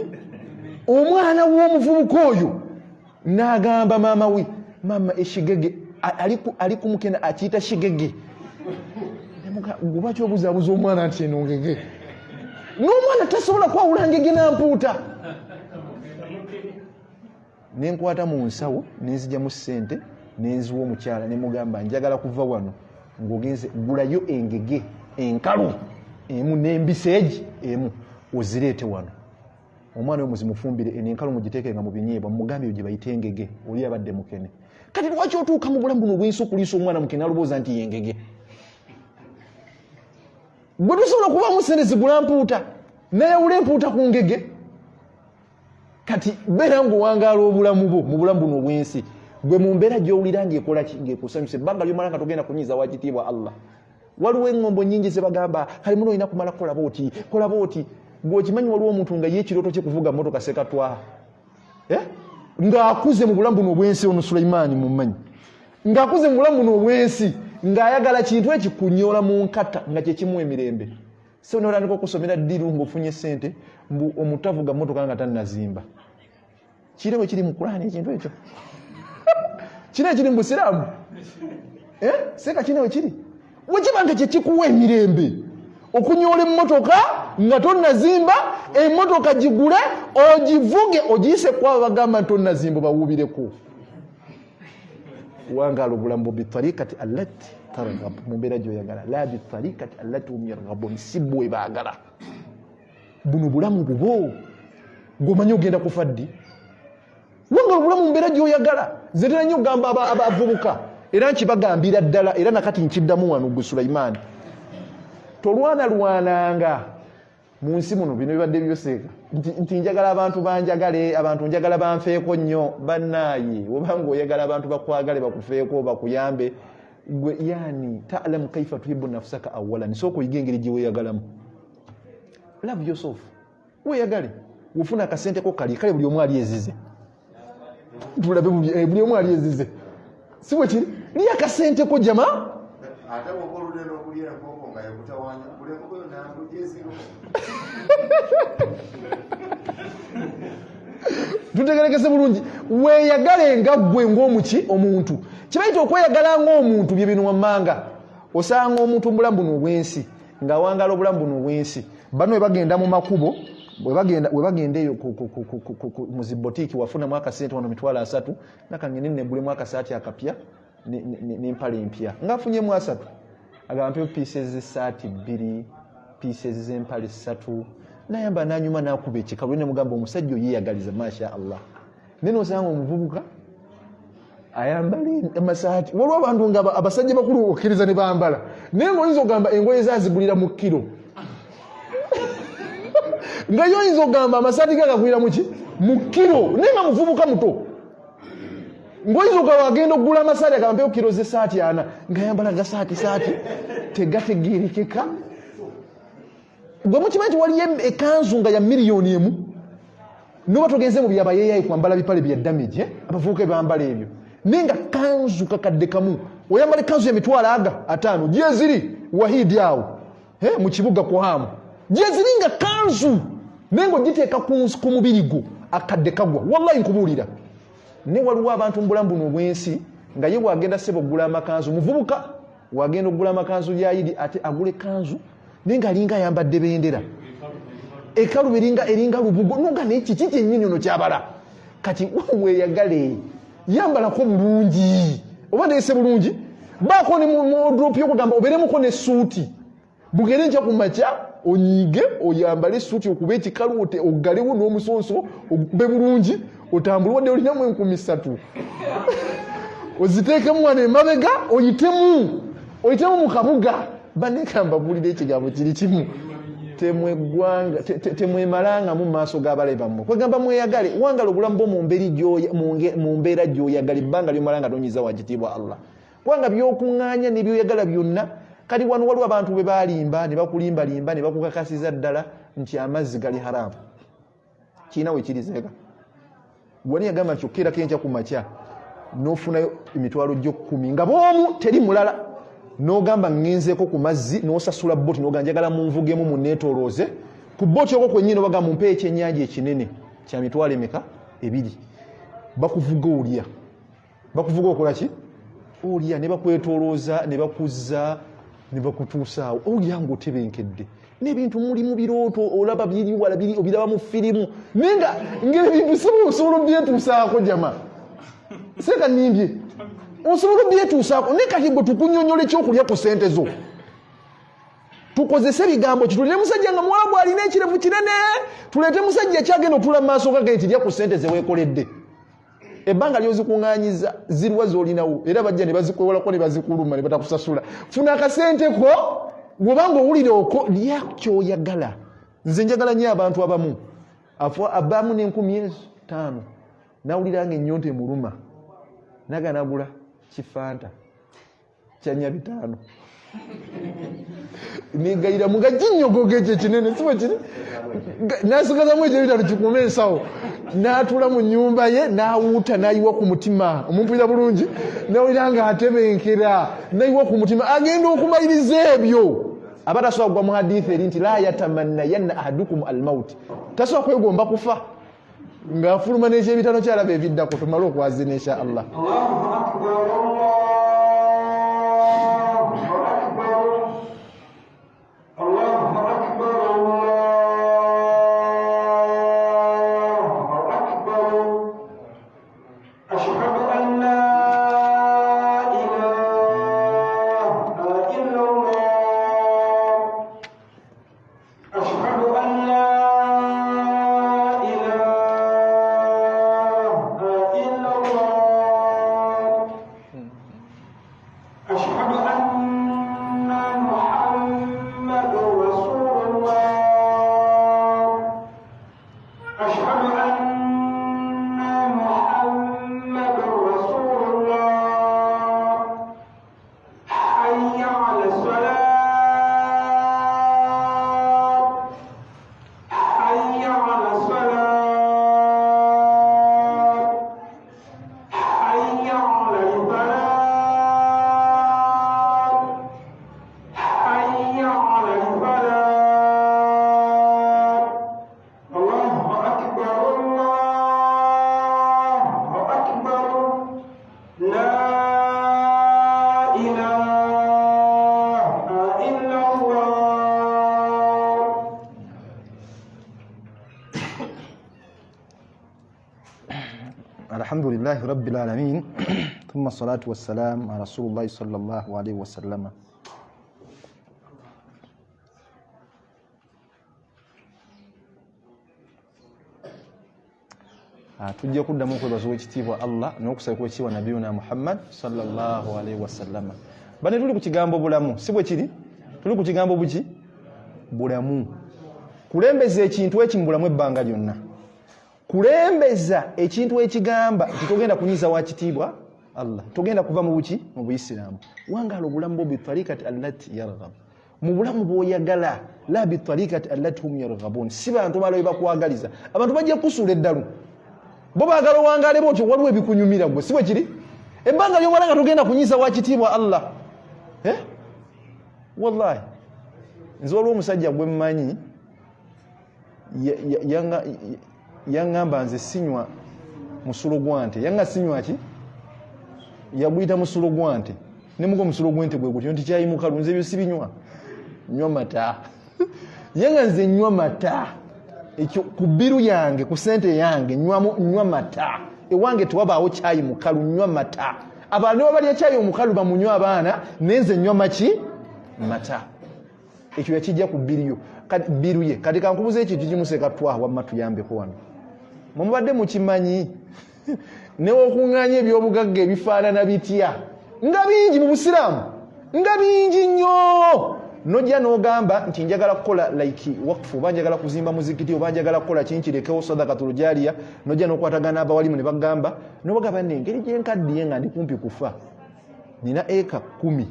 Speaker 1: omwana w'omuvubuka oyo n'agamba maama we mama eshigege ali ku mukene akiyita shigege gubaki obuzaabuza omwana nti eno ngege n'omwana tasobola kwawula ngege nampuuta nenkwata mu nsawo nenzijjamu ssente nenziwa omukyala nemugamba njagala kuva wano ng'ogenze gulayo engege enkalu emu n'embiseegi emu ozireete wano omwana we muzimufumbire enenkalu mugiteeke nga mu binyeebwa mugambye gye bayite engege oli abadde mukene kati lwaki otuuka mu bulamu buno obwensi okuliisa omwana mukene alowooza nti yengege gwe tusobola kubaamu sente zigula mpuuta nayawula empuuta ku ngege kati beera ng'owangaala obulamu bwo mu bulamu buno obwensi gwe mu mbeera gy'owulira ng'ekola ki ng'ekusanyusa ebbanga ly'omala nga togenda kunyiza wa kitiibwa Allah. Waliwo eŋŋombo nnyingi ze bagamba kale muno olina kumala kola booti ng'okimanyi waliwo omuntu nga ye ekirooto kye kuvuga mmotoka sekatwaha ng'akuze mu bulamu buno obwensi. Ono Sulaimaani mummanyi ng'akuze mu bulamu buno obwensi ng'ayagala kintu ekikunyola mu nkata nga kyekimu emirembe. So n'otandika okusomera ddiru ng'ofunye ssente mbu omutavuga mmotoka nga tannazimba. Kirewe kiri mu Qur'ani ekintu ekyo kiri ekiri mu Busiraamu seeka kinewe kiri wekibanga kyekikuwa emirembe okunyola emmotoka nga tonnazimba emmotoka gigule ogivuge ogiyise kwabo bagamba nti onnazimba bawuubireko. Wangaala obulamu bitarikati allati targhab mu mbeera gy'oyagala la bitarikati allati hum yarghabun si bwe baagala. Buno bulamu bubo ng'omanyi ogenda kufa ddi. Wangaala obulamu mu mbeera gy'oyagala. Nze tera nnyo ogamba abavubuka era nkibagambira ddala era nakati nkiddamu wano gwe Sulaimaani tolwanalwananga mu nsi muno bino bibadde byoseeka nti njagala abantu banjagale abantu njagala banfeeko nnyo bannaaye obanga oyagala abantu bakwagale bakufeeko bakuyambe gwe yani ta'lamu kaifa tuhibbu nafsaka awwalan sooka oyiga engeri gye weeyagalamu. Love yourself weeyagale wofuna akasenteko kale buli omu ali ezize tulabe buli omu ali ezize si bwe kiri liya akasenteko jama
Speaker 3: ate wokoludde n'okulya enkoko nga yakutawanya buli enkoko yo nangujeziro
Speaker 1: tutegerekese bulungi weeyagale nga ggwe ng'omuki omuntu kibaita okweyagala ng'omuntu bye bino wammanga osanga omuntu obulamu buno obwensi ng'awangala obulamu buno obwensi bano we bagenda mu makubo we bagenda eyo mu zibotiiki wafunamu akasente wano $3 nakangende negulemu akasaati akapya n'empale empya ng'afunyemu 3 agamba mpewo pieces z'essaati 2 pieces z'empale 3 nayamba nanyuma nakuba ekikalu ne mugamba omusajja oyeyagaliza masha Allah nene osanga omuvubuka ayambala amasaati waliwo abantu nga abasajja bakulu okkiriza ne bambala naye ng'oyinza ogamba engoye zazigulira mu kilo nga yoyinza ogamba amasaati gagagulira muki mu kilo naye nga muvubuka muto ng'oyinza ogamba agenda okugula amasaati agamba mpewo kilo z'essaati 4 ng'ayambala gasaati tegategerekeka. Gwe mukimanyi waliyo ekanzu nga ya miliyoni emu noba togenze mu byabayeeyayi kwambala bipale bya damage abavubuka bambala ebyo naye nga kanzu kakadde kamu oyambala ekanzu ya $5,000 gyeziri wahidi awo mu kibuga Kwahamu gyeziri nga kanzu naye ng'ogiteeka ku mubiri gwo akadde kagwa wallahi nkubuulira. Ne waliwo abantu mu bulamu buno obwensi nga ye wagenda sebo okugula amakanzu muvubuka wagenda okugula amakanzu ya Yidi ate agule kanzu nenga alinga ayambadde bendera ekalu eringa lubugo nonga neki kiki ennyini ono kyabala kati weeyagale yambalako bulungi oba neese bulungi baako ne mu drop y'okugamba obeeremuko ne suuti bugere nja ku makya onyiige oyambale essuuti okuba ekikalu oggalewo n'omusonso okube bulungi otambule wadde olinamu 3,000 oziteekemu wano emabega oyitemu mu kabuga banekamba bulira ekigambo kiri kimu temwemalanga mu maaso g'abalabe bammwe kwegamba mweyagale wangala obulamu bwo mu mbeera gy'oyagala ebbanga lyomalanga tonyiza wa kitiibwa Allah kubanga byokuŋŋaanya nebyoyagala byonna kati wano waliwo abantu bwe balimba ne bakulimbalimba ne bakukakasiza ddala nti amazzi gali haramu kiina we kirizeeka wani yagamba nti okkeerako enkya ku makya n'ofunayo emitwalo gyo 10 nga bw'omu teri mulala n'ogamba ngenzeeko ku mazzi n'osasula booti n'ogamba njagala munvugemu munneetoolooze ku booti okwo kwennyini obagamba mumpe ekyennyanja ekinene kya mitwalo emeka 2 bakuvuga olya bakuvuga okola ki olya ne bakwetoolooza ne bakuzza ne bakutuusaawo olya ng'otebenkedde n'ebintu mulimu birooto olaba biri wala biri obiraba mu firimu naye nga ng'ebintu sibu osobola obyetuusaako jama seeka nimbye osobola obyetuusaako naye kati bwe tukunyonyola ekyokulya ku ssente zo tukozese ebigambo kitulire musajja nga muwala bw'alina ekirevu kinene tuleete musajja kyagenda otula mu maaso gage nti lya ku ssente ze weekoledde ebbanga lyozikuŋŋaanyiza zirwa z'olinawo era bajja ne bazikwewolako ne bazikuluma ne batakusasula funa akasenteko bw'obanga owulire okwo lya kyoyagala. Nze njagala nnyo abantu abamu n'enkumi ezo 5 nawulira nga ennyonta emuluma naganagula kifanta kyanya 5 nigayira mugajinnyogogeje kinene siwe kiri nasigazamu ekyo 5 kikume ensawo n'atula mu nnyumba ye n'awuuta n'ayiwa ku mutima omumpulira bulungi nawulira nga atebenkera n'ayiwa ku mutima agenda okumaliriza ebyo abatasobola kugwa mu hadithi eri nti la yatamannayanna ahadukum almauti tasobola kwegomba kufa ng'afuluma n'ekyebitano kyalaba ebiddako tumale okwazina insha Allah. Alhamdulillahi Rabbil Alamin thumma salatu wassalam ala Rasulillahi sallallahu alayhi wa sallam. Tujja kuddamu okwebaza ekitiibwa Allah n'okusaba ekitiibwa nabiyuna Muhammad sallallahu alayhi wa sallam. Bane tuli ku kigambo bulamu si bwe kiri tuli ku kigambo buki bulamu kulembeza ekintu ekimbulamu ebbanga lyonna kulembeza ekintu ekigamba titogenda kunyiza wa kitiibwa Allah togenda kuva mu buki mu Buisiraamu wangala obulamu bwo bitariikati allati yarghab mu bulamu bw'oyagala la bitariikati allati hum yarghabun si bantu balo bakwagaliza abantu bajja kusula eddalu bo baagala wangale botyo waliwo ebikunyumira gwe si bwe kiri ebbanga ly'omala nga togenda kunyiza wa kitiibwa Allah wallahi nze waliwo omusajja gwe mmanyi yangamba nze sinywa musulo gwante yanga sinywa ki yaguyita musulo gwante ne mugo musulo gwante gwe gutyo nti kyayimuka lunze byo sibinywa nywa mata yanga nze nywa mata ekyo ku biru yange ku sente yange nywa mata ewange tewabaawo kyayi mukalu nywa mata abantu bali ekyayi omukalu bamunywa abaana nenze nywa maki mata ekyo yakijja ku biru ye kati kankubuza ekintu kimuseka twawa matuyambeko wano mumubadde mukimanyi newokuŋŋaanya ebyobugagga ebifaanana bitya nga bingi mu Busiraamu nga bingi nnyo nojja n'ogamba nti njagala kukola like wakfu oba njagala kuzimba muzikiti oba njagala kukola kinkirekewo sadakatul jaariya nojja n'okwatagana abawalimu ne bagamba n'obagamba n'engeri gyenkaddiye nga ndi kumpi kufa nina eka 10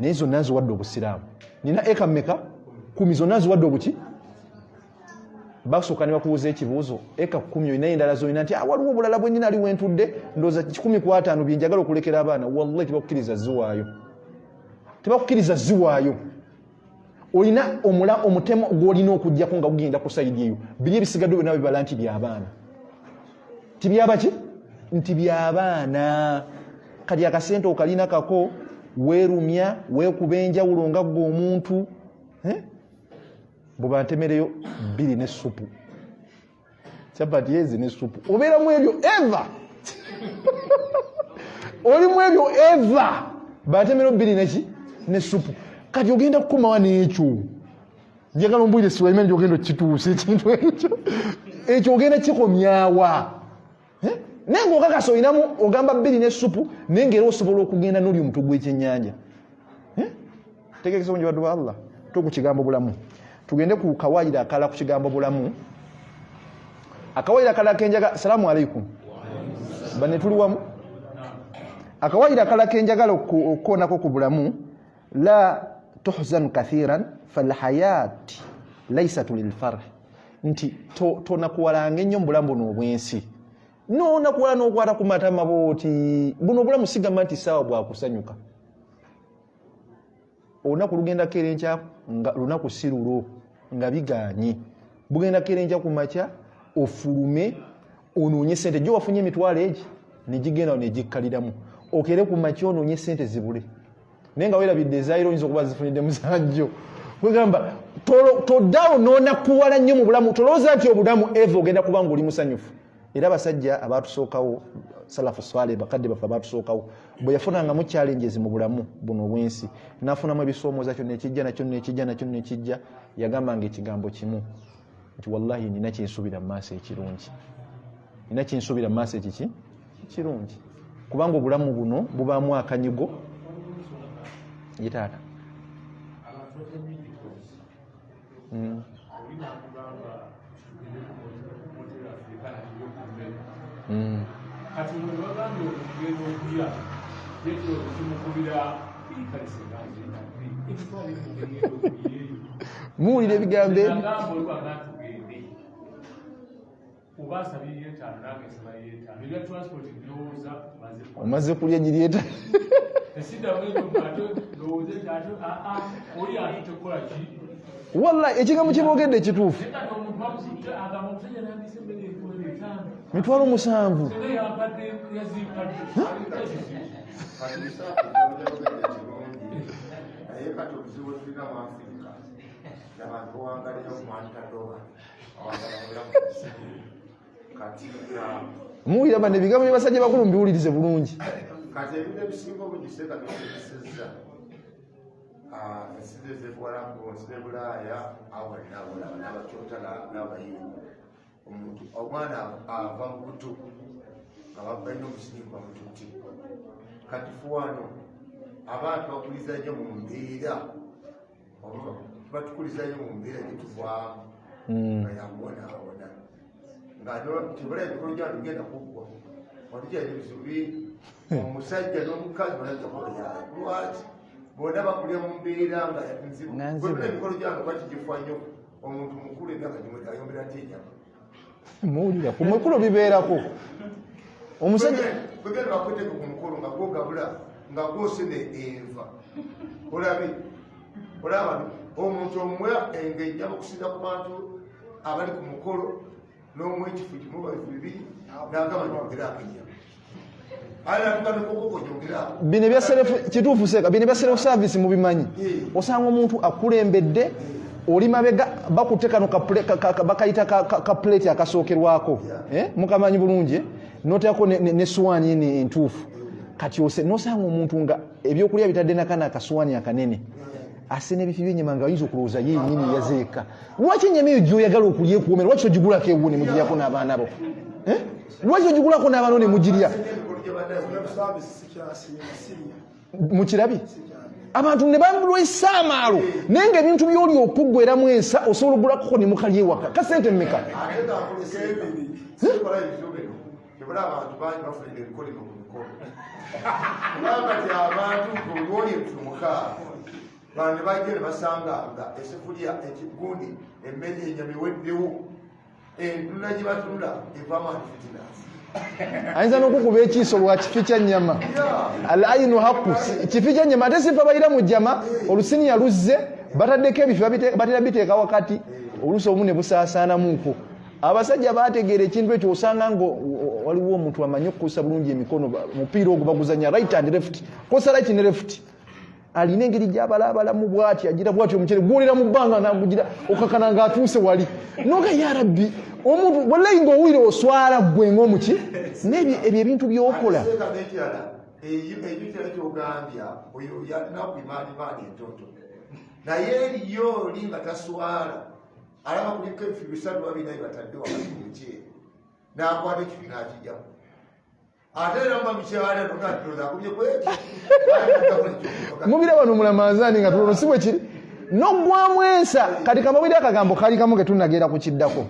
Speaker 1: naye zonna nziwadde Obusiraamu nina eka mmeka 10 zonna nziwadde obuki basooka ne bakubuuza ekibuuzo eka 10 olina endala zolina nti waliwo obulala bwe nyina ali wentudde ndowooza 15 bye njagala okulekera abaana wallahi tebakukkiriza ziwaayo tebakukkiriza ziwaayo olina omutemo gw'olina okuggyako nga gugenda ku sayidi eyo biri ebisigadde byonna bibala nti by'abaana tibyabaki nti by'abaana kati akasente okalina kako weerumya weekuba enjawulo nga gwe omuntu bwe bantemereyo 2 ne supu chapati ezi ne supu obeeramu ebyo eva olimu ebyo eva bantemereyo 2 neki ne supu kati ogenda kukomawa n'ekyo njagala ombwire Sulaiman ogenda okituuse ekintu ekyo ogenda kikomyawa naye ng'okakasa olinamu ogamba 2 ne supu naye ng'era osobola okugenda n'oli omutwe gw'ekyennyanja tegekesa obungi baddu ba Allah toku kigambo bulamu tugende ku kawaayira akala ku kigambo bulamu akawayira kalaka enjagala salamu alaikum bane tuli wamu akawayira kalaka enjagala okukoonako ku bulamu la tuhzan kathiran falhayat laysat lilfarh nti tonakuwalanga ennyo mu bulamu buno obwensi nonakuwala n'okwata ku matama booti buno obulamu sigamba nti saawa bwakusanyuka olunaku lugendako erenkya nga lunaku si lulo nga biganye bugenda kerenkya ku makya ofulume onoonye sente jo wafunye emitwalo egi negigenda negikkaliramu okere ku makya onoonye sente zibule naye nga weerabidde ezaayiro oyinza okuba zifunidde musanjo kwegamba toddaawo noonakuwala nnyo mu bulamu tolowooza nti obulamu eva ogenda kuba nga oli musanyufu era abasajja abaatusookawo salafu swale bakadde baffe abaatusookawo bwe yafunangamu challenges mu bulamu buno obwensi n'afunamu ebisoomooza kyonna ekijja nakyo nekijja yagambanga ekigambo kimu nti wallahi nina kyensuubira mu maaso ekirungi nina kyensuubira mu maaso ekiki kirungi kubanga obulamu buno bubaamu akanyigo ye taata
Speaker 2: kati umuntu bagambye okugenda okulya yetu okimukubira
Speaker 1: muwulira ebigambo ebyo omaze kulya giryeta wallahi ekigambo kyebogedde kituufu mitwalo 7 muwulira bane ebigambo byebasajja bakulu mbiwulirize bulungi
Speaker 3: kati ebintu ebisinga obugiseka tubisizza ensize bwalambu nsize bulaaya awalinaabula n'abakyota n'abayimbu omuntu omwana ava mu buto nga balina omusinikwa mututi kati fuwano abantu bakuliza nnyo mu mbeera batukuliza nnyo mu mbeera gyetuvaamu nga yakubonaabona tebala emikolo gyano genda kuggwa watukyalina ebizibu bingi omusajja n'omukazi banajakoya lwaki bonna bakulya mu mbeera nga nzibu emikolo gyano bakigifa nnyo omuntu mukulu emyaka ayombera ati enyama
Speaker 1: muwulira ku mukulu bibeerako omusajja
Speaker 3: kwegenda bakweteka ku mukolo nga gwogabula nga gwosene enva olaba omuntu omwe engejja okusinza ku bantu abali ku mukolo n'omwe ekifu kimu babifu bibiri n'agamba nyongerako enyama
Speaker 1: bino ebyaserefu kituufu seeka bino ebyaserefu service mubimanyi osanga omuntu akulembedde oli mabega bakutte kano bakayita kapuleti akasookerwako mukamanyi bulungi noteako nesuwaani ene entuufu kati nosanga omuntu nga ebyokulya bitadde nakana akasuwaani akanene ase n'ebifi byenyama nga oyinza okulowooza ye nnyini yazeeka lwaki ennyama eyo gyoyagala okulya ekuwomera lwaki ogigulako ewu ne mugiryako n'abaana bo lwaki ogigulako n'abaana ne mugirya mukirabi abantu ne bamulwisa amaalo naye nga ebintu byoli okuggweramu ensa osobola ogulako ne mukalya ewaka kasente mmeka
Speaker 3: bane bagere basanga nga esefulya ekigundi emmere enyama eweddewo entula gye batunda evaamu antifitinasi
Speaker 1: ayinza n'okukuba ekiiso lwa kifi kya nnyama al ayinu haku kifi kya nnyama ate sifa bayira mu jjama olusiniya luzze bataddeko ebifi batera biteeka wakati oluusi omu ne busaasaanamuuko abasajja bategeera ekintu ekyo osanga nga waliwo omuntu amanyi okukozesa bulungi emikono mupiira ogwo baguzanya right and left kosa right ne left alina engeri gy'abalaabalamu bw'ati agira bw'ati omucere gwolera mu bbanga nagugira okakana ng'atuuse wali noga ya rabbi omuntu wallahi ng'owuire oswala ggwe ng'omuki n'ebyo ebintu by'okola
Speaker 3: ekitera kyogambya oyo yalina kuimaanimaani entoto naye eriyo oli nga taswala alaba kuliko ebifi 3 babinayi batadde wakati mukyere n'akwata ekifi n'akijjamu ate era mubamukyala nogatiroza akubye kweki
Speaker 1: mubira bano mulamazaani nga tulono si bwe kiri n'oggwamu ensa kati kamawulire akagambo kaali kamu ke tunageera ku kiddako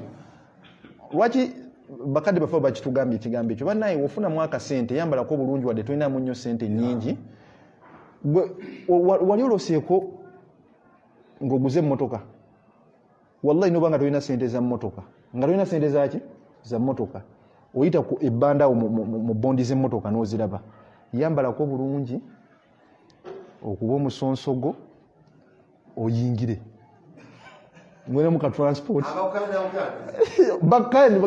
Speaker 1: lwaki bakadde bafo bakitugambye ekigambo ekyo bannaye wofuna mwaka sente yambalako bulungi wadde tolinamu nnyo sente nnyingi wali oloseeko ng'oguze emmotoka wallahi noba nga tolina sente za mmotoka nga tolina sente zaki za mmotoka oyita ku ebbanda awo mu bondi z'emmotoka n'oziraba yambalako bulungi okuba omusonsogo oyingire mwene muka transport bakani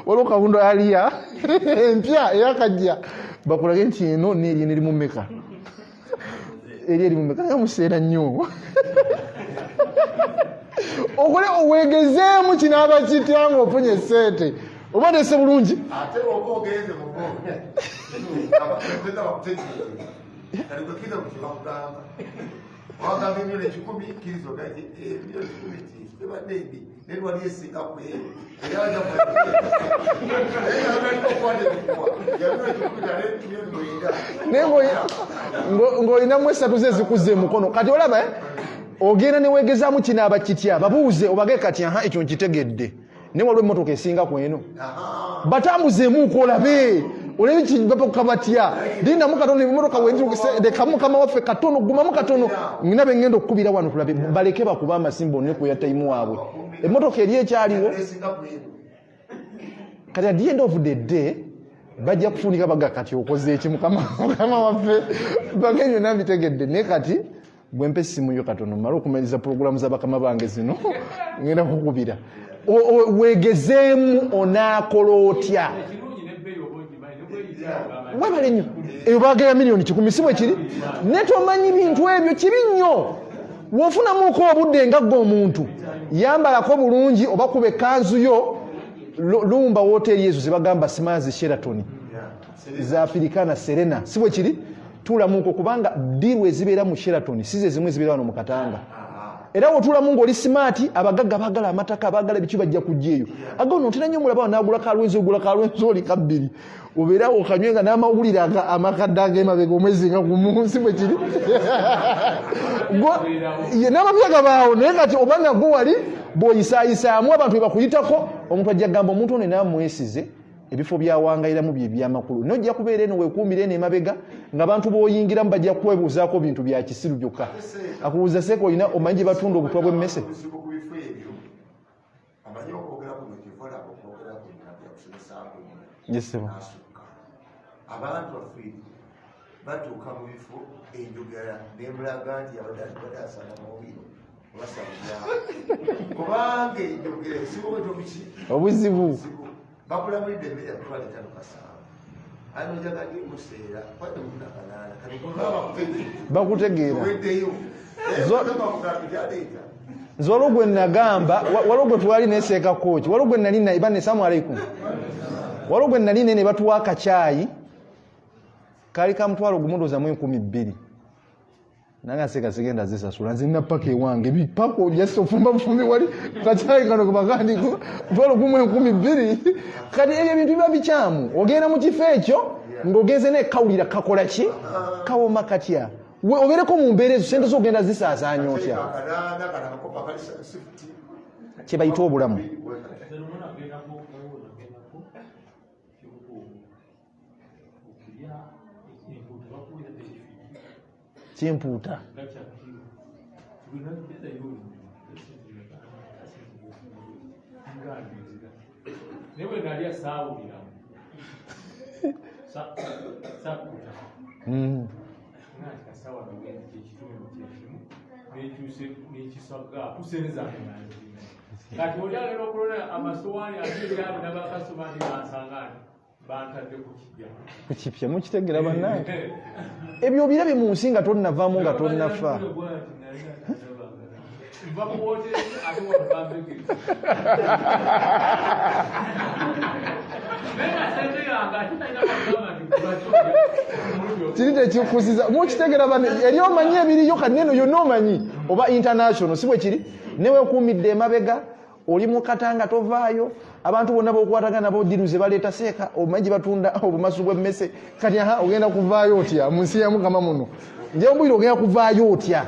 Speaker 1: waliwo kawundo aliya empya eyakajja bakulage nti eno neri erimu mmeka eri erimu mmeka naye museera nnyo okole owegezeemu kinaaba kitya ng'ofunye sente oba tese bulungi
Speaker 3: ate oba ogenze mu bwongo abakulembeze bakutegeeza kali gwe kiza ku kibakugamba wagamba emyolo 10 kirizo gati emyolo 10 tebadde ebi naye wali esinga ku eyo era wajja
Speaker 1: ng'olinamu esatu ze zikuze mukono kati olaba ogenda ne weegezaamu kinaaba kitya babuuze obage kati ekyo nkitegedde naye waliwo emmotoka esinga ku eno batambuzeemuuko olabe olebe kibapaka batya lindamu katono emmotoka wendirekamu kama waffe katono gumamu katono ngina bengenda okukubira wano tulabe baleke bakuba amasimba onne kuya tayimu waabwe emmotoka eri ekyaliwo kati at the end of the day bajja kufunika baga kati okoze eki mukama waffe bagenyo nabitegedde naye kati bwempe simu yo katono mala okumaliza programu z'abakama bange zino ngenda kukubira weegezeemu onaakola otya webale nnyo eyo baagera miliyoni 10 si bwe kiri ne tomanyi bintu ebyo kibi nnyo wofunamuuko obudde nga gwe omuntu yambalako bulungi oba kuba ekkanzu yo lumba wooteri ezo zebagamba simazi Sheraton za Africana Serena si bwe kiri tuulamuuko kubanga diru ezibeera mu Sheraton si ze zimwe zibeera wano mu Katanga era wotulamu ng'oli simaati abagagga baagala amataka baagala ebiki bajja kujja eyo agono otera nnyo mulaba naagula kalwenzi oli kabbiri obeera okanywenga n'amawulire amakadde ag'emabega omwezi nga ku munsi bwe kiri n'amapya gabaawo naye kati obanga gwe wali bw'oyisaayisaamu abantu bwe bakuyitako omuntu ajja kugamba omuntu ono naamwesize ebifo byawangayiramu bye byamakulu nojja kubeera eno weekuumira eno emabega ng'abantu b'oyingiramu bajja kwebuuzaako bintu bya kisiru byokka akubuuza seeka olina omanyi gye batunda obutwa bw'emmese
Speaker 3: abantu baffe batuuka mu bifo enjogera nemulaga nti abadde asala mubiro obasabulyao kubanga enjogera esiboweto biki
Speaker 1: obuzibu
Speaker 3: bakulamulidde emmere yatwala etano kasaawa ali nojagadi museera kwate munakanaana
Speaker 1: bakutegeera
Speaker 3: weddeyo bakugambijaleeta
Speaker 1: nze waliwo gwe nagamba waliwo gwe twali neseeka kooki waliwo gwe nali ibane salamu alaikum waliwo gwe nali ne batuwa akacaayi kaali ka mutwalo gumundooza mu 12,000 nanga seka sigenda zisasula nze nina paka ewange bipaka ojasa ofumba bufumbi wali kacaayi kano kubagandiko mutwalo gumu 12,000 kati ebyo ebintu biba bikyamu ogenda mu kifo ekyo ng'ogenze nekawulira kakola ki kawoma katya obeereko mu mbeera ezo sente zogenda zisaasaanya otya kye bayita obulamu kimpuuta
Speaker 2: newe nalya saawulira sakuta kasawa ekitumu kyekimu nekisaga kusenezange kati olyalera okulona amasowaani agebyali nabakasomaani bansangani bantadde
Speaker 1: kukipya mukitegera bannange ebyo obirabe mu nsi nga tonnavaamu nga tonnafa kiri tekikusiza mukitegera eri omanyi ebiriyo kaneno yonna omanyi oba international si bwe kiri neweekuumidde emabega oli mu katanga tovaayo abantu bonna bokwatagana nabo diruze baleeta seeka omanyi gye batunda obumasu bw'emmese kati ogenda kuvaayo otya mu nsi ya mukama muno nje mbwire ogenda kuvaayo otya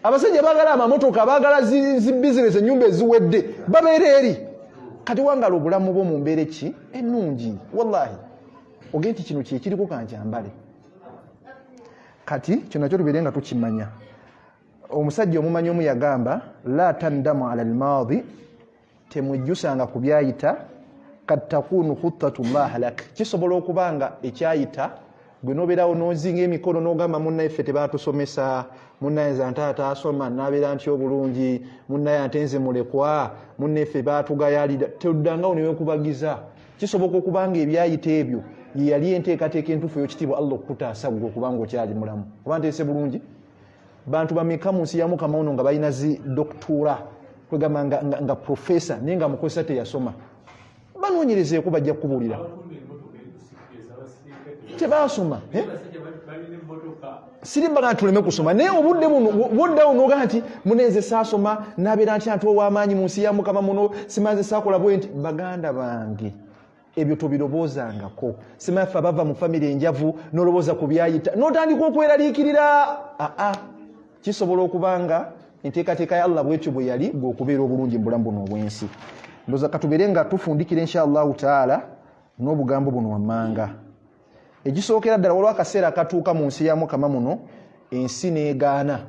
Speaker 1: abasajja baagala amamotoka baagala zi bizinesi ennyumba eziwedde babeera eri kati wangala obulamu bwo mu mbeera ki ennungi wallahi ogende nti kino kyekiriko kankyambale kati kino nakyo tubeere nga tukimanya omusajja omumanyi omu yagamba la tandamu ala almaadi temujjusanga ku byayita kad takunu khuttatullah lak kisobola okubanga ekyayita gwe nobeerawo nozinga emikono n'ogamba munnayeffe tebatusomesa munnayinza ante ataasoma nabeera ntyo obulungi munnaye ate nze mulekwa munnayeffe baatugayalira toddangawo newekubagiza kisoboka okubanga ebyayita ebyo yeyali enteekateeka entuufu ey'ekitiibwa allah okukutaasa gwe okubanga okyali mulamu oba nteese bulungi bantu bameka mu nsi ya mukama ono nga balina zi doktura kwegamba nga profesa naye nga mukozesa teyasoma banoonyerezeeko bajja kukubuulira tebasoma sirimbaga tuleme kusoma naye obudde buno noga nti munenze saasoma nabeera nti ati ow'amaanyi mu nsi ya mukama muno simanze saakola bwe nti baganda bange ebyo tobiroboozangako simaffe abava mu famire enjavu nolobooza ku byayita notandika okweraliikirira kisobola okubanga enteekateeka ya allah bwetyo bwe yali gweokubeera obulungi mu bulamu buno obwensi ndoza katubeere nga tufundikira inshallahu taala n'obugambo buno wammanga egisookera ddala waliwo akaseera akatuuka mu nsi ya mukama muno ensi neegaana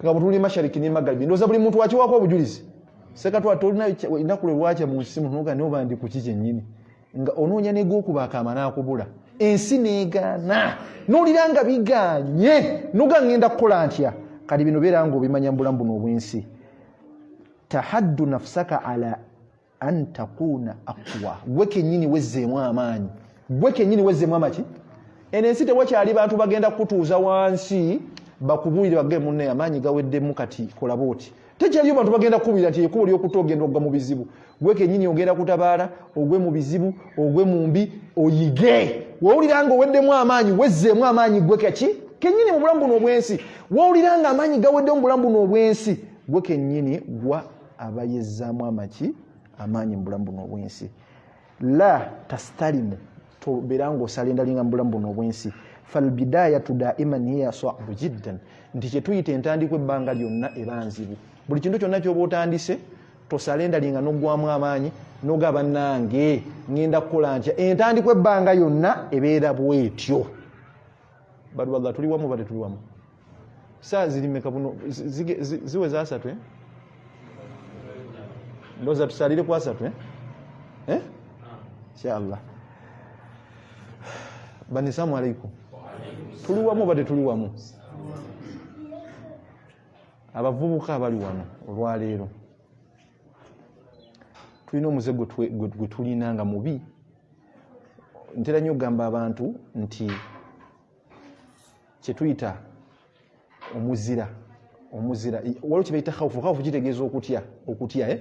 Speaker 1: nga butuli mashariki ne magaribi ndoza buli muntu wakiwako obujulizi sekatwa tolina inaku lwakya mu nsi muno nga noba ndi ku kikyennyini nga onoonya negwokuba akaama naakubula ensi neegaana n'olira nga biganye noga ngenda kukola ntya kati bino beera nga obimanya mu bulamu buno obwensi tahaddu nafsaka ala an takuna aqwa gwe kennyini wezzeemu amaanyi gwe kennyini wezzeemu amaki eno ensi tewakyali bantu bagenda kutuuza wansi bakubuulire bagee munne amaanyi gaweddemu kati kola booti tekyaliyo bantu bagenda kubuulira nti ekubo ly'okuta ogenda ogwa mu bizibu gwe kennyini ogenda kutabaala ogwe mu bizibu ogwe mu mbi oyige wowulira nga oweddemu amaanyi wezzeemu amaanyi gwe kaki kennyini mu bulamu buno obwensi wowulira nga amaanyi gaweddemu mu bulamu buno obwensi gwe kennyini gwa abayezzaamu amaki amaanyi mu bulamu buno obwensi la tastalimu tobeera ng'osalendalinga mu bulamu buno obwensi falbidayatu daiman hiya sa'bu jiddan nti kyetuyita entandikwa ebbanga lyonna eba nzibu buli kintu kyonna kyoba otandise tosalendalinga n'oggwamu amaanyi n'ogaba nange ngenda kukola ntya entandikwa ebbanga yonna ebeera bwetyo balwala tuli wamu bale tuli wamu saa zirimeka buno ziwe za 3 ndoza tusalire kwa 3 inshallah bani salamu alaikum tuli wamu bade tuli wamu abavubuka abali wano olwaleero tulina omuzego gwe tulina nga mubi ntera nnyo okugamba abantu nti kyetuyita omuzira waliwo kyebayita khawufu kitegeeza okutya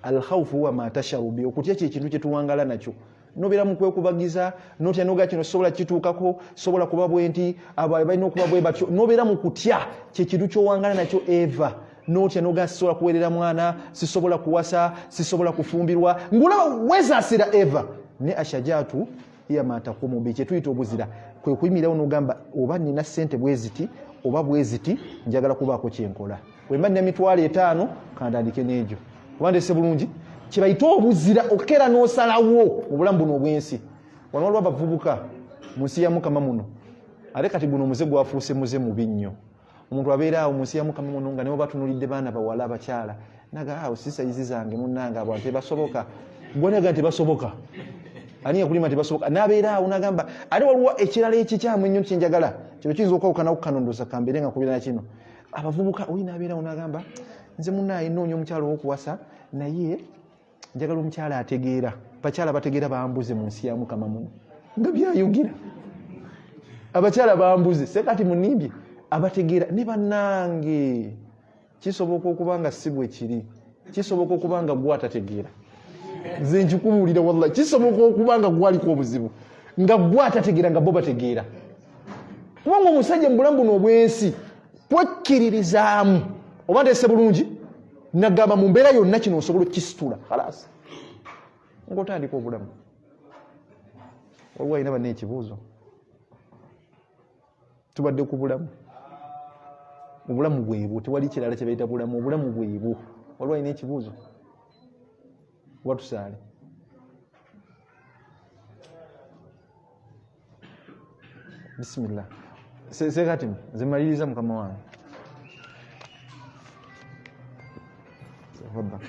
Speaker 1: alkhawufu huwa ma tasharu bi okutya kyekintu kyetuwangala nakyo nobeera mu kwekubagiza notya noga kino sobola kituukako sobola kuba bwenti abo balina okuba bwe batyo nobeera mu kutya kyekintu kyowangala nakyo eva notya noga sisobola kuweerera mwana sisobola kuwasa sisobola kufumbirwa ngulaba wezaasira eva ne ashajaatu iya matakumu bi kyetuyita obuzira kwe kuyimirawo nogamba oba nina ssente bweziti oba bweziti njagala kubaako kyenkola wemba nina mitwalo 5 kandandike n'egyo wandese bulungi kibayita obuzira okera n'osalawo obulamu buno obwensi wano waliwo abavubuka mu nsi ya mukama muno ate kati guno omuze gwafuuse muze mubi nnyo omuntu abeera awo mu nsi ya mukama muno nga nibo batunulidde baana bawala abakyala naga awo sisayizi zange munnanga abo tebasoboka gwonaga tebasoboka ani yakulima tebasoboka nabeera awo nagamba ate waliwo ekirala ekikyamu ennyo kyenjagala kino kiyinza okwawukanawo kanondoza kambeere nga kubira nakino abavubuka oyi nabeera awo nagamba nze munnaye nnoonya omukyala ow'okuwasa naye njagala omukyala ategeera bakyala bategeera bambuze mu nsi ya mukama muno nga byayogera abakyala bambuze sekati munimbye abategeera ne bannange kisoboka okuba nga si bwe kiri kisoboka okuba nga gwe atategeera nze nkikubuulira wallahi kisoboka okuba nga gwaliko obuzibu nga gwe atategeera nga bo bategeera kubanga omusajja mu bulamu buno obwensi twekkiririzaamu oba nteese bulungi nagamba mu mbeera yonna kino osobola okukisitula khalas ng'otandika obulamu waliwo alina banna ekibuuzo tubadde ku bulamu obulamu bwebwo tewali kirala kye bayita bulamu obulamu bwebwo waliwo alina ekibuuzo watusaale. Bismillah. Sekati zimaliriza mukama wange. Tafadhali.